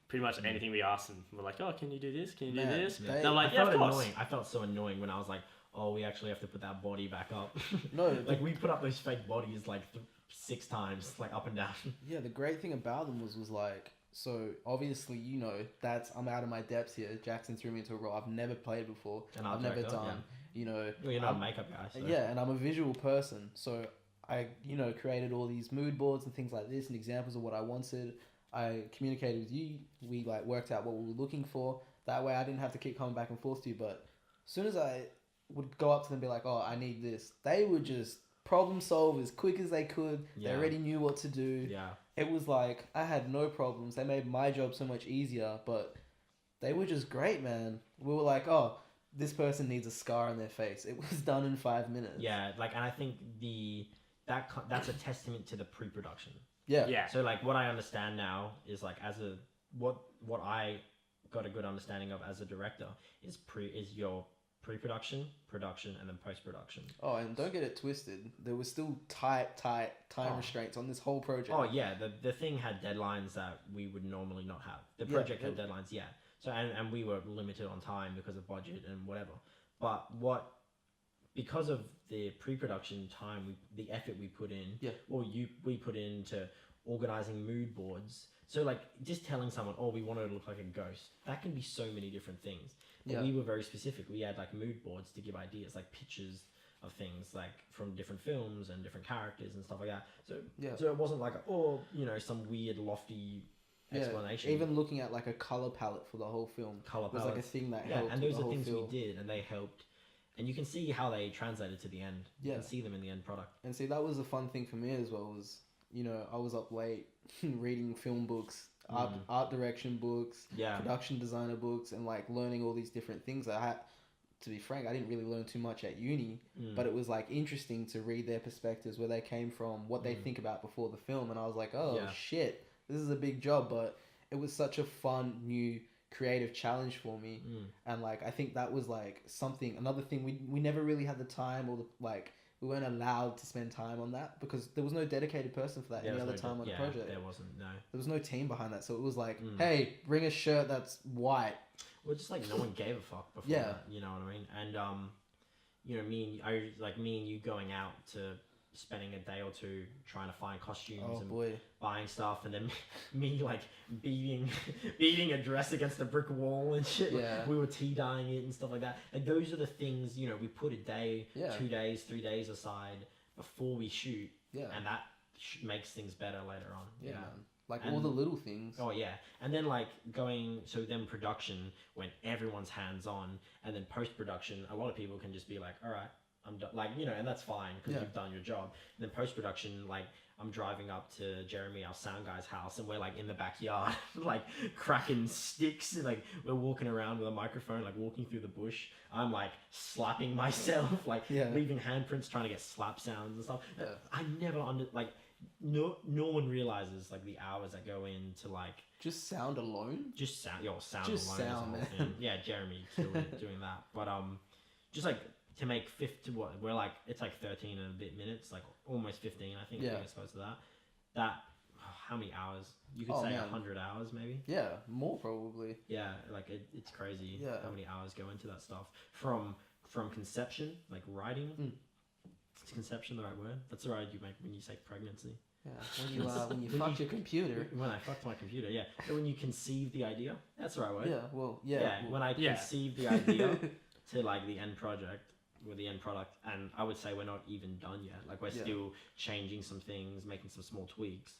pretty much anything we asked them, we're like, oh, can you do this? Can you do Man, this? they- They're like, I yeah, felt of course. annoying. I felt so annoying when I was like, oh, we actually have to put that body back up. No, like we put up those fake bodies like 6 times, like up and down. Yeah, the great thing about them was like, so obviously, you know, I'm out of my depths here. Jackson threw me into a role I've never played before. And I've never done, yeah. you know. Well, you're not I'm- a makeup guy, so. Yeah, and I'm a visual person, so I, you know, created all these mood boards and things like this and examples of what I wanted. I communicated with you. We like worked out what we were looking for. That way, I didn't have to keep coming back and forth to you. But as soon as I would go up to them and be like, "Oh, I need this," they would just problem solve as quick as they could. Yeah. They already knew what to do. Yeah. It was like I had no problems. They made my job so much easier, but they were just great, man. We were like, "Oh, this person needs a scar on their face." It was done in 5 minutes. Yeah, like, and I think that's a testament to the pre-production. Yeah. Yeah. So like what I understand now is like what I got a good understanding of as a director is your pre-production, production, and then post-production. Oh, and don't get it twisted. There was still tight time restraints on this whole project. Oh yeah, the thing had deadlines that we would normally not have. The project had deadlines, yeah. So and we were limited on time because of budget and whatever. But because of the pre-production time, the effort we put in, we put into organizing mood boards. So like just telling someone, oh, we want it to look like a ghost. That can be so many different things. But we were very specific. We had like mood boards to give ideas, like pictures of things like from different films and different characters and stuff like that. So so it wasn't like some weird lofty explanation. Even looking at like a color palette for the whole film Color was like a palettes. thing that helped. And with those the are whole things film. we did, and they helped. And you can see how they translated to the end. You Yeah. can see them in the end product. And see, that was a fun thing for me as well. Was I was up late reading film books, art direction books, Yeah. production designer books, and like learning all these different things. I had, to be frank, I didn't really learn too much at uni, but it was like interesting to read their perspectives, where they came from, what they think about before the film, and I was like, oh shit, this is a big job, but it was such a fun new creative challenge for me, and like I think that was like another thing we never really had the time or we weren't allowed to spend time on that because there was no dedicated person for that any other time on the project. There wasn't, no. There was no team behind that, so it was like, hey, bring a shirt that's white. Well, just like no one gave a fuck before that, you know what I mean? And me and you going out to spending a day or two trying to find costumes buying stuff, and then me like beating a dress against a brick wall and shit. Yeah. We were tea dyeing it and stuff like that. Like those are the things, we put a day, 2 days, 3 days aside before we shoot. Yeah. And that makes things better later on. Yeah, man. Like all the little things. Oh yeah, and then then production when everyone's hands on, and then post production, a lot of people can just be like, all right, I'm done, and that's fine because you've done your job. And then post production, like I'm driving up to Jeremy, our sound guy's house, and we're like in the backyard, like cracking sticks, like we're walking around with a microphone, like walking through the bush. I'm like slapping myself, leaving handprints, trying to get slap sounds and stuff. Yeah. I never no one realizes like the hours that go into like just sound alone. Just sound, sound Just alone. sound, is the whole thing. Yeah, Jeremy killed it doing that. But just like to make we're like it's like 13 and a bit minutes, like almost 15. I think it's close to that. That how many hours? You could say 100 hours maybe. Yeah, more probably. Yeah, like it's crazy. Yeah. How many hours go into that stuff from conception, like writing. Is conception the right word? That's the right you make when you say pregnancy. Yeah, when you fuck your computer. When I fucked my computer, yeah. So when you conceive the idea, that's the right word. Yeah, well, yeah. When I conceive the idea to like the end project or the end product, and I would say we're not even done yet. Like we're still changing some things, making some small tweaks.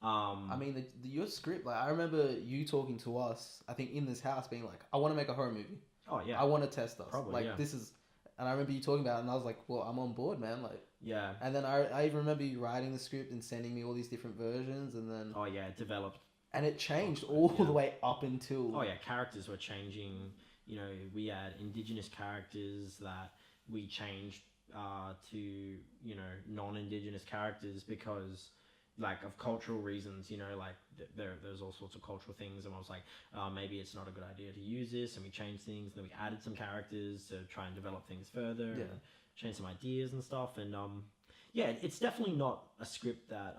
I mean, your script. Like I remember you talking to us. I think in this house, being like, "I want to make a horror movie. Oh yeah. I want to test us. Probably, this is." And I remember you talking about it, and I was like, well, I'm on board, man. Like, yeah. And then I even remember you writing the script and sending me all these different versions, and then... Oh, yeah, it developed. And it changed all the way up until... Oh, yeah, characters were changing. We had indigenous characters that we changed to, non-indigenous characters because... like of cultural reasons, like there's all sorts of cultural things, and I was like, maybe it's not a good idea to use this, and we changed things, and then we added some characters to try and develop things further, and change some ideas and stuff, and it's definitely not a script that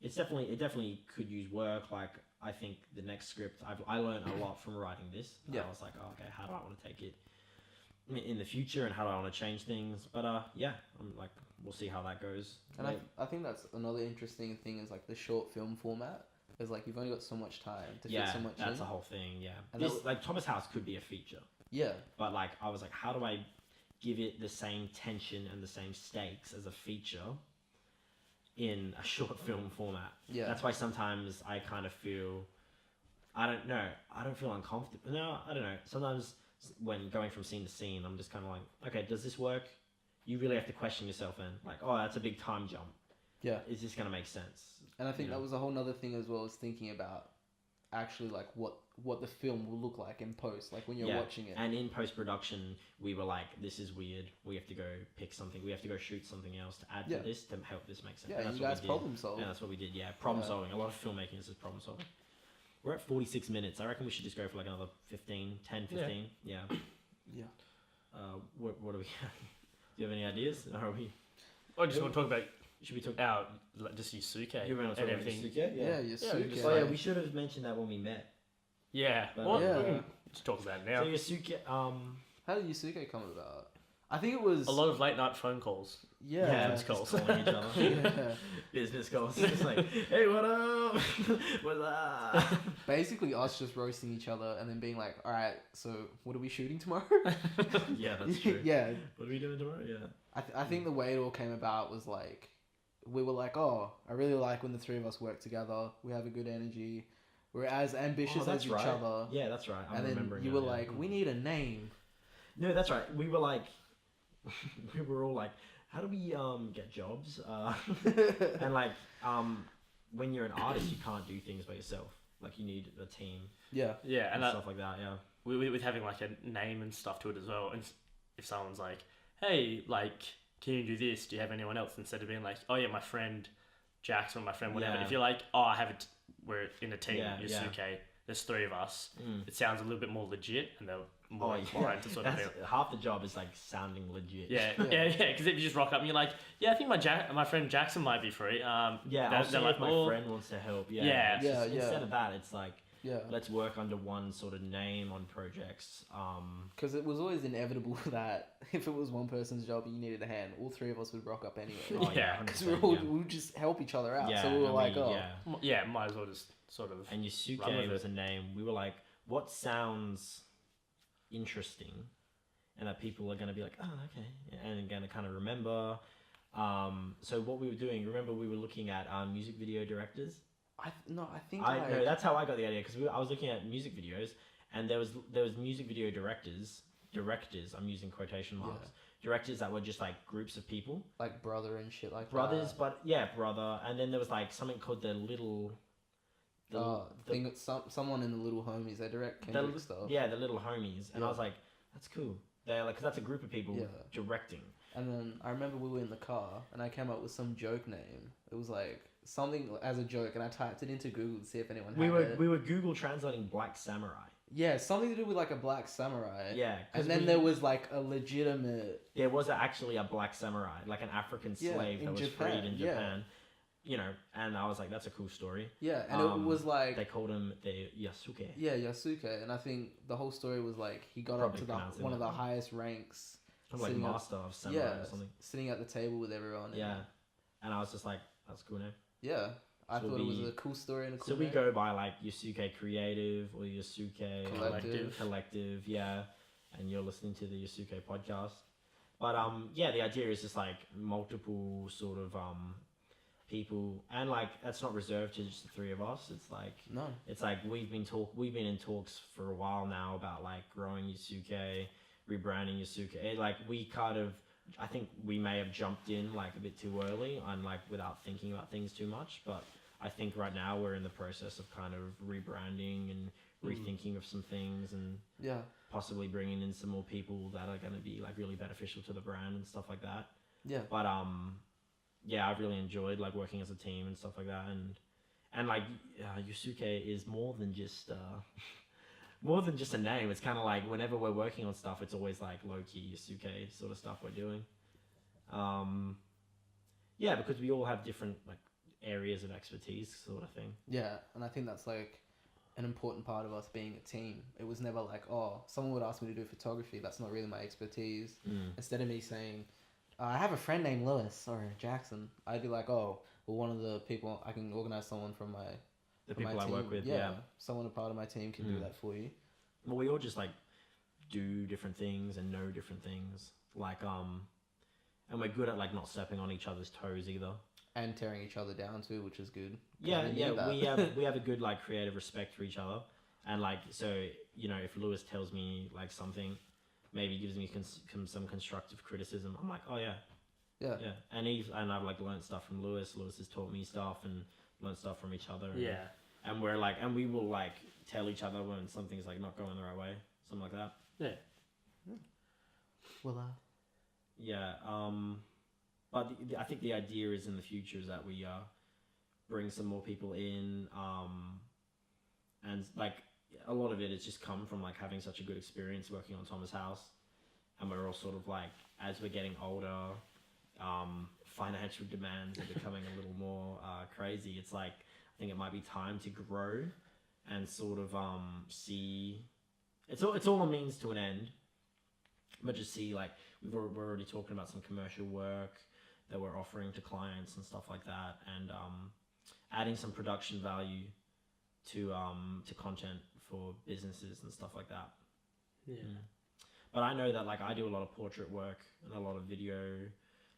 it definitely could use work. Like I think the next script, I learned a lot from writing this. Yeah. I was like, oh, okay, how do I want to take it in the future, and how do I want to change things? But yeah, I'm like, we'll see how that goes. And I think that's another interesting thing is like the short film format. Is like you've only got so much time to fit so much in. That's the whole thing. Yeah, And this like Thomas House could be a feature, Yeah, but like I was like, how do I give it the same tension and the same stakes as a feature in a short film format? yeah. That's why sometimes I kind of feel, I don't know, I don't feel uncomfortable. No, I don't know. Sometimes when going from scene to scene, I'm just kind of like, okay, does this work? You really have to question yourself and like, oh, that's a big time jump. Yeah. Is this going to make sense? And I think You know? that was a whole nother thing as well, as thinking about actually like what the film will look like in post, like when you're watching it. And in post-production, we were like, this is weird. We have to go pick something. We have to go shoot something else to add to this to help this make sense. Yeah, and that's you what guys we did. problem solve. Yeah, that's what we did. Yeah, problem solving. A lot of filmmaking is just problem solving. We're at 46 minutes. I reckon we should just go for like another 15. Yeah. Yeah. What do we... Do you have any ideas? Or are we... I just want to talk about Should we talk... our just Yasuke You want to talk and about everything. Yasuke? Yeah, just Yasuke. Oh yeah, we should have mentioned that when we met. Yeah. But, Well, yeah. we can just talk about it now. So Yasuke, How did Yasuke come about? I think it was A lot of late night phone calls. Yeah. Conference calls. just calling each other. Yeah. Business calls. It's like, hey, what up? What's up? Basically us just roasting each other and then being like, all right, so what are we shooting tomorrow? Yeah, that's true. Yeah. What are we doing tomorrow? Yeah. I think the way it all came about was like, we were like, oh, I really like when the three of us work together. We have a good energy. We're as ambitious as each other. Yeah, that's right. I'm And then remembering you now, were yeah. like, we need a name. No, that's right. We were like, we were all like, how do we get jobs? And like, when you're an artist, you can't do things by yourself. Like you need a team Yeah. Yeah, and and stuff like that. Yeah. with having like a name and stuff to it as well. And if someone's like, hey, like, can you do this? Do you have anyone else? Instead of being like, oh yeah, my friend Jackson, my friend whatever. Yeah. If you're like, oh, I have we're in a team, Yeah, Yasuke, there's three of us. Mm. It sounds a little bit more legit, and they're more Oh, yeah. inclined to sort of That's, be. half the job is like sounding legit. Yeah. Yeah. Because if you just rock up and you're like, yeah, I think my friend Jackson might be free. Yeah, they're I'll see like, if my "Oh." friend wants to help. Yeah, Yeah. it's just- Yeah, yeah. Instead of that, it's like, Yeah. let's work under one sort of name on projects. Because it was always inevitable that if it was one person's job and you needed a hand, all three of us would rock up anyway. Oh, Yeah. Because 100%, we yeah. would just help each other out. Yeah, So we were and like, oh. yeah. Yeah, might as well just sort of. And Run Yasuke with was a name. We were like, what sounds interesting, and that people are going to be like, oh, okay, and going to kind of remember. So what we were doing, remember we were looking at music video directors. I think No, that's how I got the idea because I was looking at music videos, and there was music video directors. I'm using quotation marks. Yeah. Directors that were just like groups of people, like brother and shit like brothers, that. but yeah, brother. And then there was like something called the little. Thing that someone in the Little Homies, they direct the, Kendrick stuff. yeah, the little homies, and I Yeah. was like, that's cool. They're like, cause that's a group of people Yeah. directing. And then I remember we were in the car and I came up with some joke name. It was like something as a joke, and I typed it into Google to see if anyone had it. We were Google translating Black Samurai. Yeah, something to do with like a black samurai. Yeah, 'cause And then we- there was like a legitimate. There was actually a black samurai, like an African Yeah, slave in that was Japan, freed in yeah. Japan. You know, and I was like, that's a cool story. Yeah, and it was like. They called him the Yasuke. Yeah, Yasuke, and I think the whole story was like he got Probably up to pronouncing one of that the wrong. highest ranks. I'm like Sitting up- master of samurai Yeah, or something. sitting at the table with everyone. and- Yeah, and I was just like, that's a cool name. Yeah, I So thought it was we- a cool story and a cool So we name. go by like Yasuke Creative or Yasuke Collective. Collective, yeah. And you're listening to the Yasuke podcast. But yeah, the idea is just like multiple sort of people, and like that's not reserved to just the three of us. It's like No. it's like we've been in talks for a while now about like growing Yasuke, rebranding Yasuke. Like we kind of, I think we may have jumped in like a bit too early and like without thinking about things too much. But I think right now we're in the process of kind of rebranding and rethinking of some things and Yeah. possibly bringing in some more people that are going to be like really beneficial to the brand and stuff like that. Yeah. But yeah, I've really enjoyed like working as a team and stuff like that, and like Yasuke is more than just a name. It's kind of like whenever we're working on stuff, it's always like low key Yasuke sort of stuff we're doing. Yeah, because we all have different like areas of expertise sort of thing. Yeah, and I think that's like an important part of us being a team. It was never like, oh, someone would ask me to do photography. That's not really my expertise. Instead of me saying, I have a friend named Lewis or Jackson, I'd be like, oh, well, one of the people, I can organize someone from The from my people I team. work with, Someone a part of my team can do that for you. Well, we all just like do different things and know different things. Like, and we're good at like not stepping on each other's toes either. And tearing each other down too, which is good. Yeah, we have a good like creative respect for each other, and like so if Lewis tells me like something, maybe gives me some constructive criticism, I'm like, oh yeah, and I've like learned stuff from Lewis. Lewis has taught me stuff and learned stuff from each other. And we're like, and we will like tell each other when something's like not going the right way, something like that. Yeah. Well, yeah. But I think the idea is in the future is that we bring some more people in, and like a lot of it has just come from like having such a good experience working on Thomas House, and we're all sort of like, as we're getting older, financial demands are becoming a little more crazy. It's like, I think it might be time to grow and sort of see, it's all a means to an end, but just see like we're already talking about some commercial work that we're offering to clients and stuff like that, and adding some production value to content for businesses and stuff like that. Yeah. But I know that like I do a lot of portrait work and a lot of video,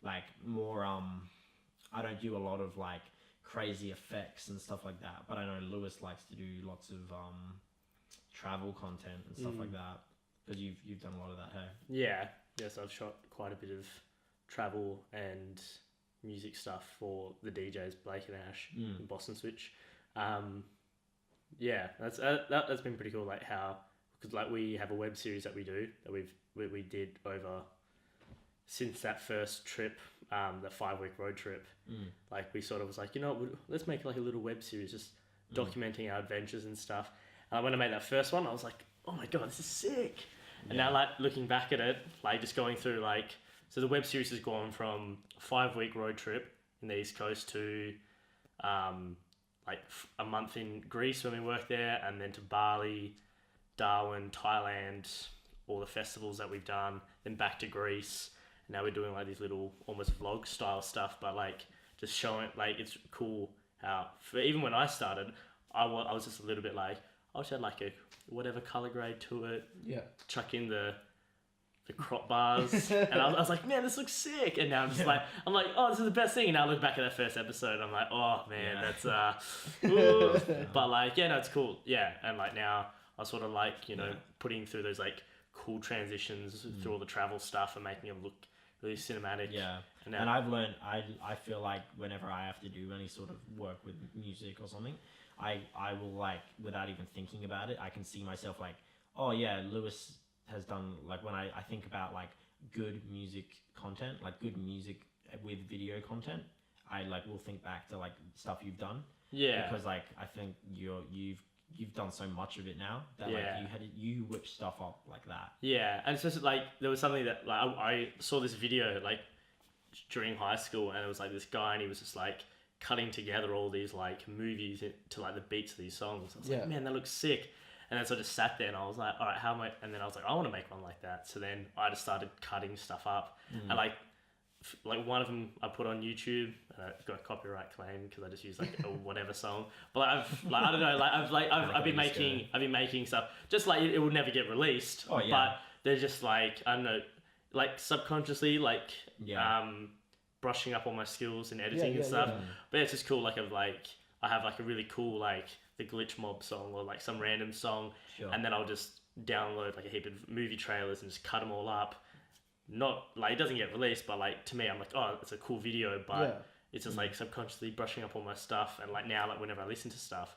like more I don't do a lot of like crazy effects and stuff like that. But I know Lewis likes to do lots of travel content and stuff like that, because you've done a lot of that, hey? Yeah. Yes, I've shot quite a bit of travel and music stuff for the DJs Blake and Ash in Boston Switch. Yeah, that's been pretty cool. Like how, because like we have a web series that we do that we did over since that first trip, the 5-week road trip. Like we sort of was like, let's make like a little web series just documenting our adventures and stuff. And when I made that first one, I was like, oh my god, this is sick. And now like looking back at it, like just going through like, so the web series has gone from a 5-week road trip in the East Coast to like a month in Greece when we worked there, and then to Bali, Darwin, Thailand, all the festivals that we've done, then back to Greece. And now we're doing like these little almost vlog style stuff, but like just showing, like it's cool how, even when I started, I was just a little bit like, I'll just add like a whatever color grade to it. Yeah. Chuck in the crop bars, and I was like, man, this looks sick. And now I'm just like, oh, this is the best thing. And now I look back at that first episode, I'm like, oh man, that's ooh. But like, yeah, no, it's cool. Yeah, and like now I sort of like putting through those like cool transitions through all the travel stuff and making it look really cinematic. Yeah, and I've learned, I feel like whenever I have to do any sort of work with music or something, I will like, without even thinking about it, I can see myself like, oh yeah, Lewis has done, like when I think about like good music content, like good music with video content, I like will think back to like stuff you've done. Yeah. Because like I think you've done so much of it now that like you whip stuff up like that. Yeah, and it's just like there was something that like I saw this video like during high school, and it was like this guy, and he was just like cutting together all these like movies to like the beats of these songs. I was like, man, that looks sick. And then so I just sat there and I was like, all right, how am I? And then I was like, I want to make one like that. So then I just started cutting stuff up. And like one of them I put on YouTube, and I got a copyright claim because I just used like a whatever song. But I don't know, I've been making stuff just like it will never get released. Oh yeah. But they're just like, I don't know, like subconsciously like brushing up on my skills in editing and stuff. Yeah. But it's just cool. Like I have like a really cool like the Glitch Mob song or like some random song, and then I'll just download like a heap of movie trailers and just cut them all up. Not like it doesn't get released, but like to me, I'm like, oh, it's a cool video, but it's just like subconsciously brushing up all my stuff. And like now, like whenever I listen to stuff,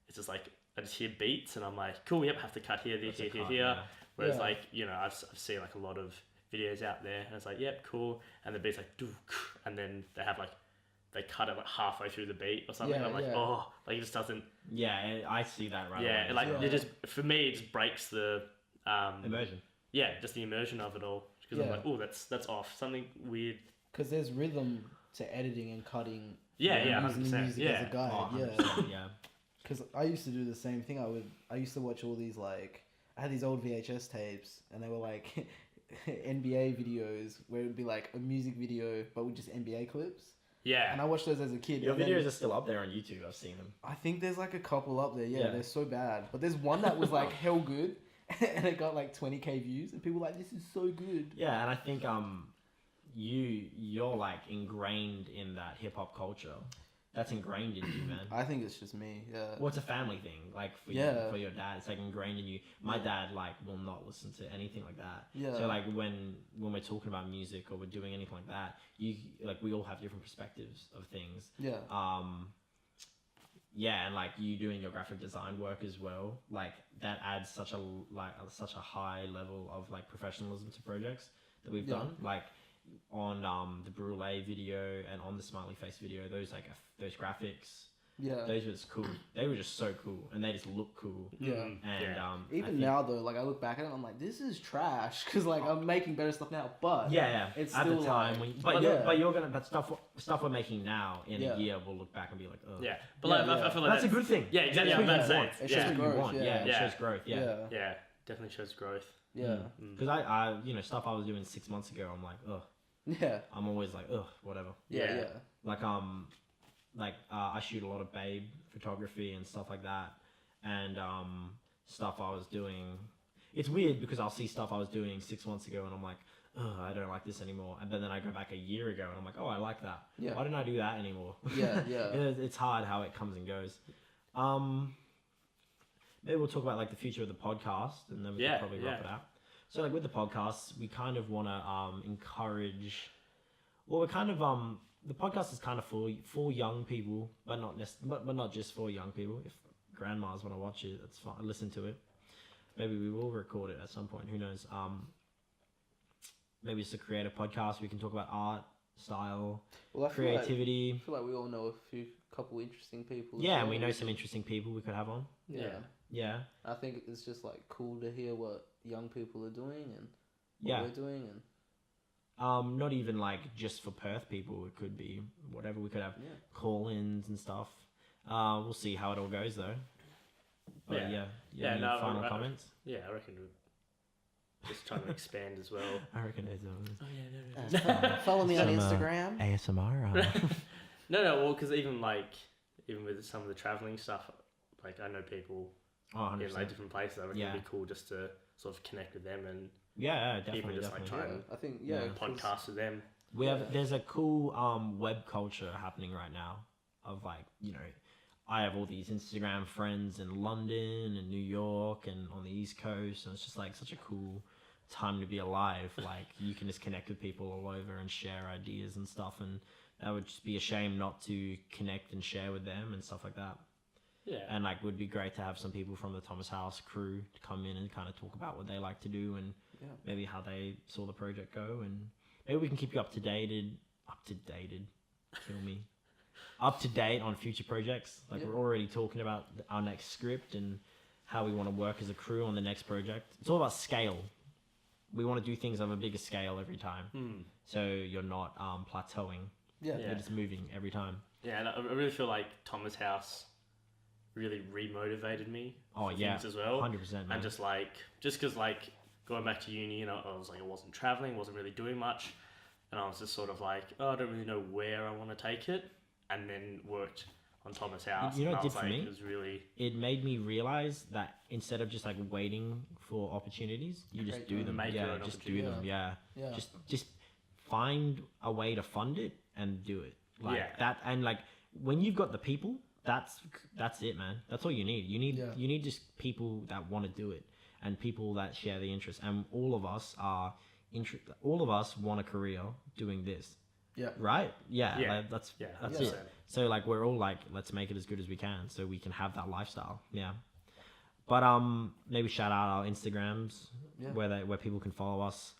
it's just like I just hear beats and I'm like, cool, yep, have to cut here, there, here. Yeah. Whereas like I've seen like a lot of videos out there, and it's like, yep, cool, and the beat's like, and then they have like. They cut it like halfway through the beat or something. I'm like, oh, like it just doesn't. Yeah, I see that right. Yeah, like it just for me, it just breaks the immersion. Yeah, just the immersion of it all. Because I'm like, oh, that's off. Something weird. Because there's rhythm to editing and cutting. Yeah, using the 100%. music Yeah. as a guide. Oh, Yeah. 100%, yeah. Because I used to do the same thing. I used to watch all these like I had these old VHS tapes, and they were like NBA videos where it would be like a music video but with just NBA clips. Yeah. And I watched those as a kid. Your and then videos are still up there on YouTube. I've seen them. I think there's like a couple up there. Yeah, Yeah. they're so bad. But there's one that was like hell good, and it got like 20K views, and people were like, this is so good. Yeah, and I think you're like ingrained in that hip hop culture. That's ingrained in you, man. I think it's just me. Yeah. Well, it's a family thing. Like for your dad, it's like ingrained in you. My dad like will not listen to anything like that. Yeah. So like when we're talking about music or we're doing anything like that, we all have different perspectives of things. Yeah. Yeah, and like you doing your graphic design work as well, like that adds such a high level of like professionalism to projects that we've done. Like on the Brûlé video and on the Smiley Face video, those graphics, those was cool. They were just so cool, and they just look cool. Yeah. And even now though, like I look back at it, I'm like, this is trash because like I'm making better stuff now. But it's at still the time like, but stuff we're making now in a year, we'll look back and be like, oh Yeah, but like I feel like that's a good thing. Yeah, exactly. That's That's what you it. want. It That's shows what growth, you want. yeah. It shows growth. Yeah, definitely shows growth. Yeah. Because I stuff I was doing 6 months ago, I'm like, ugh. Yeah. I'm always like, ugh, whatever. Yeah. Like I shoot a lot of babe photography and stuff like that, and stuff I was doing. It's weird because I'll see stuff I was doing 6 months ago, and I'm like, ugh, I don't like this anymore. And then I go back a year ago, and I'm like, oh, I like that. Yeah. Why didn't I do that anymore? Yeah. It's hard how it comes and goes. Maybe we'll talk about like the future of the podcast, and then we can probably wrap it out. So like with the podcast, we kind of want to encourage. Well, we're kind of the podcast is kind of for young people, but not just for young people. If grandmas want to watch it, that's fine. Listen to it. Maybe we will record it at some point. Who knows? Maybe it's a creative podcast. We can talk about art, style, creativity. I feel like we all know a couple interesting people. Yeah, and we know some interesting people we could have on. Yeah. I think it's just like cool to hear what young people are doing and what we're doing and. Not even like just for Perth people. It could be whatever. We could have call-ins and stuff. We'll see how it all goes though. But any final comments? Yeah, I reckon we're just trying to expand as well. I reckon there's Follow me on Instagram. ASMR. Well, because even with some of the traveling stuff, like I know people in like different places. I reckon it'd be cool just to sort of connect with them and definitely. even just like try and I think podcast with them. There's a cool web culture happening right now of like, I have all these Instagram friends in London and New York and on the East Coast, and it's just like such a cool time to be alive. Like you can just connect with people all over and share ideas and stuff, and that would just be a shame not to connect and share with them and stuff like that. Yeah. And like would be great to have some people from the Thomas House crew to come in and kind of talk about what they like to do and maybe how they saw the project go, and maybe we can keep you up to date on future projects. Like we're already talking about our next script and how we want to work as a crew on the next project. It's all about scale. We want to do things on a bigger scale every time. So you're not plateauing. You're just moving every time. Yeah, and I really feel like Thomas House really remotivated me for things as well. 100%, man. And just because going back to uni, I was like, I wasn't traveling, wasn't really doing much, and I was just sort of like, I don't really know where I want to take it, and then worked on Thomas House. You know what it did for me? It was really... It made me realize that instead of just like waiting for opportunities, you just do them. Just do them. Yeah. Just find a way to fund it and do it. That, and like when you've got the people, that's it, man. That's all you need. You need just people that want to do it and people that share the interest. And all of us want a career doing this. Yeah. Right? Yeah. That's it. So like we're all like, let's make it as good as we can so we can have that lifestyle. Yeah. But maybe shout out our Instagrams where people can follow us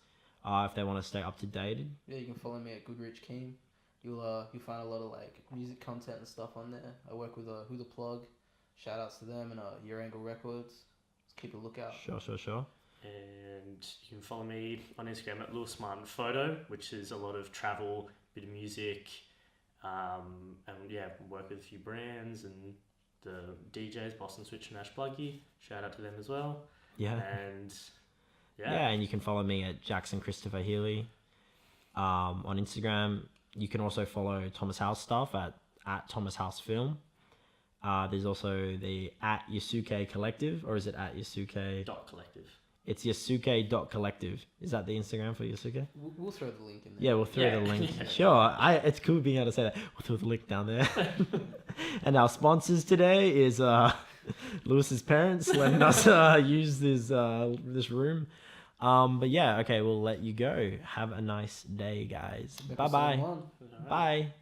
if they want to stay up to date. Yeah, you can follow me at Goodrich Keem. You'll find a lot of like music content and stuff on there. I work with Who's a Plug. Shout outs to them and Year Angle Records. Just keep a lookout. Sure. And you can follow me on Instagram at Lewis Martin Photo, which is a lot of travel, bit of music, And yeah, work with a few brands and the DJs, Boston Switch and Ash Pluggy. Shout out to them as well. Yeah. And Yeah, and you can follow me at Jackson Christopher Heeley on Instagram. You can also follow Thomas House stuff at Thomas House Film. There's also the at Yasuke Collective, or is it at Yasuke? .collective. It's Yasuke.collective. Is that the Instagram for Yasuke? We'll throw the link in there. Yeah, we'll throw the link. Yeah. Sure. It's cool being able to say that. We'll throw the link down there. And our sponsors today is Lewis's parents letting us use this room. But yeah, okay, we'll let you go. Have a nice day, guys. Episode Bye-bye. 1. Bye.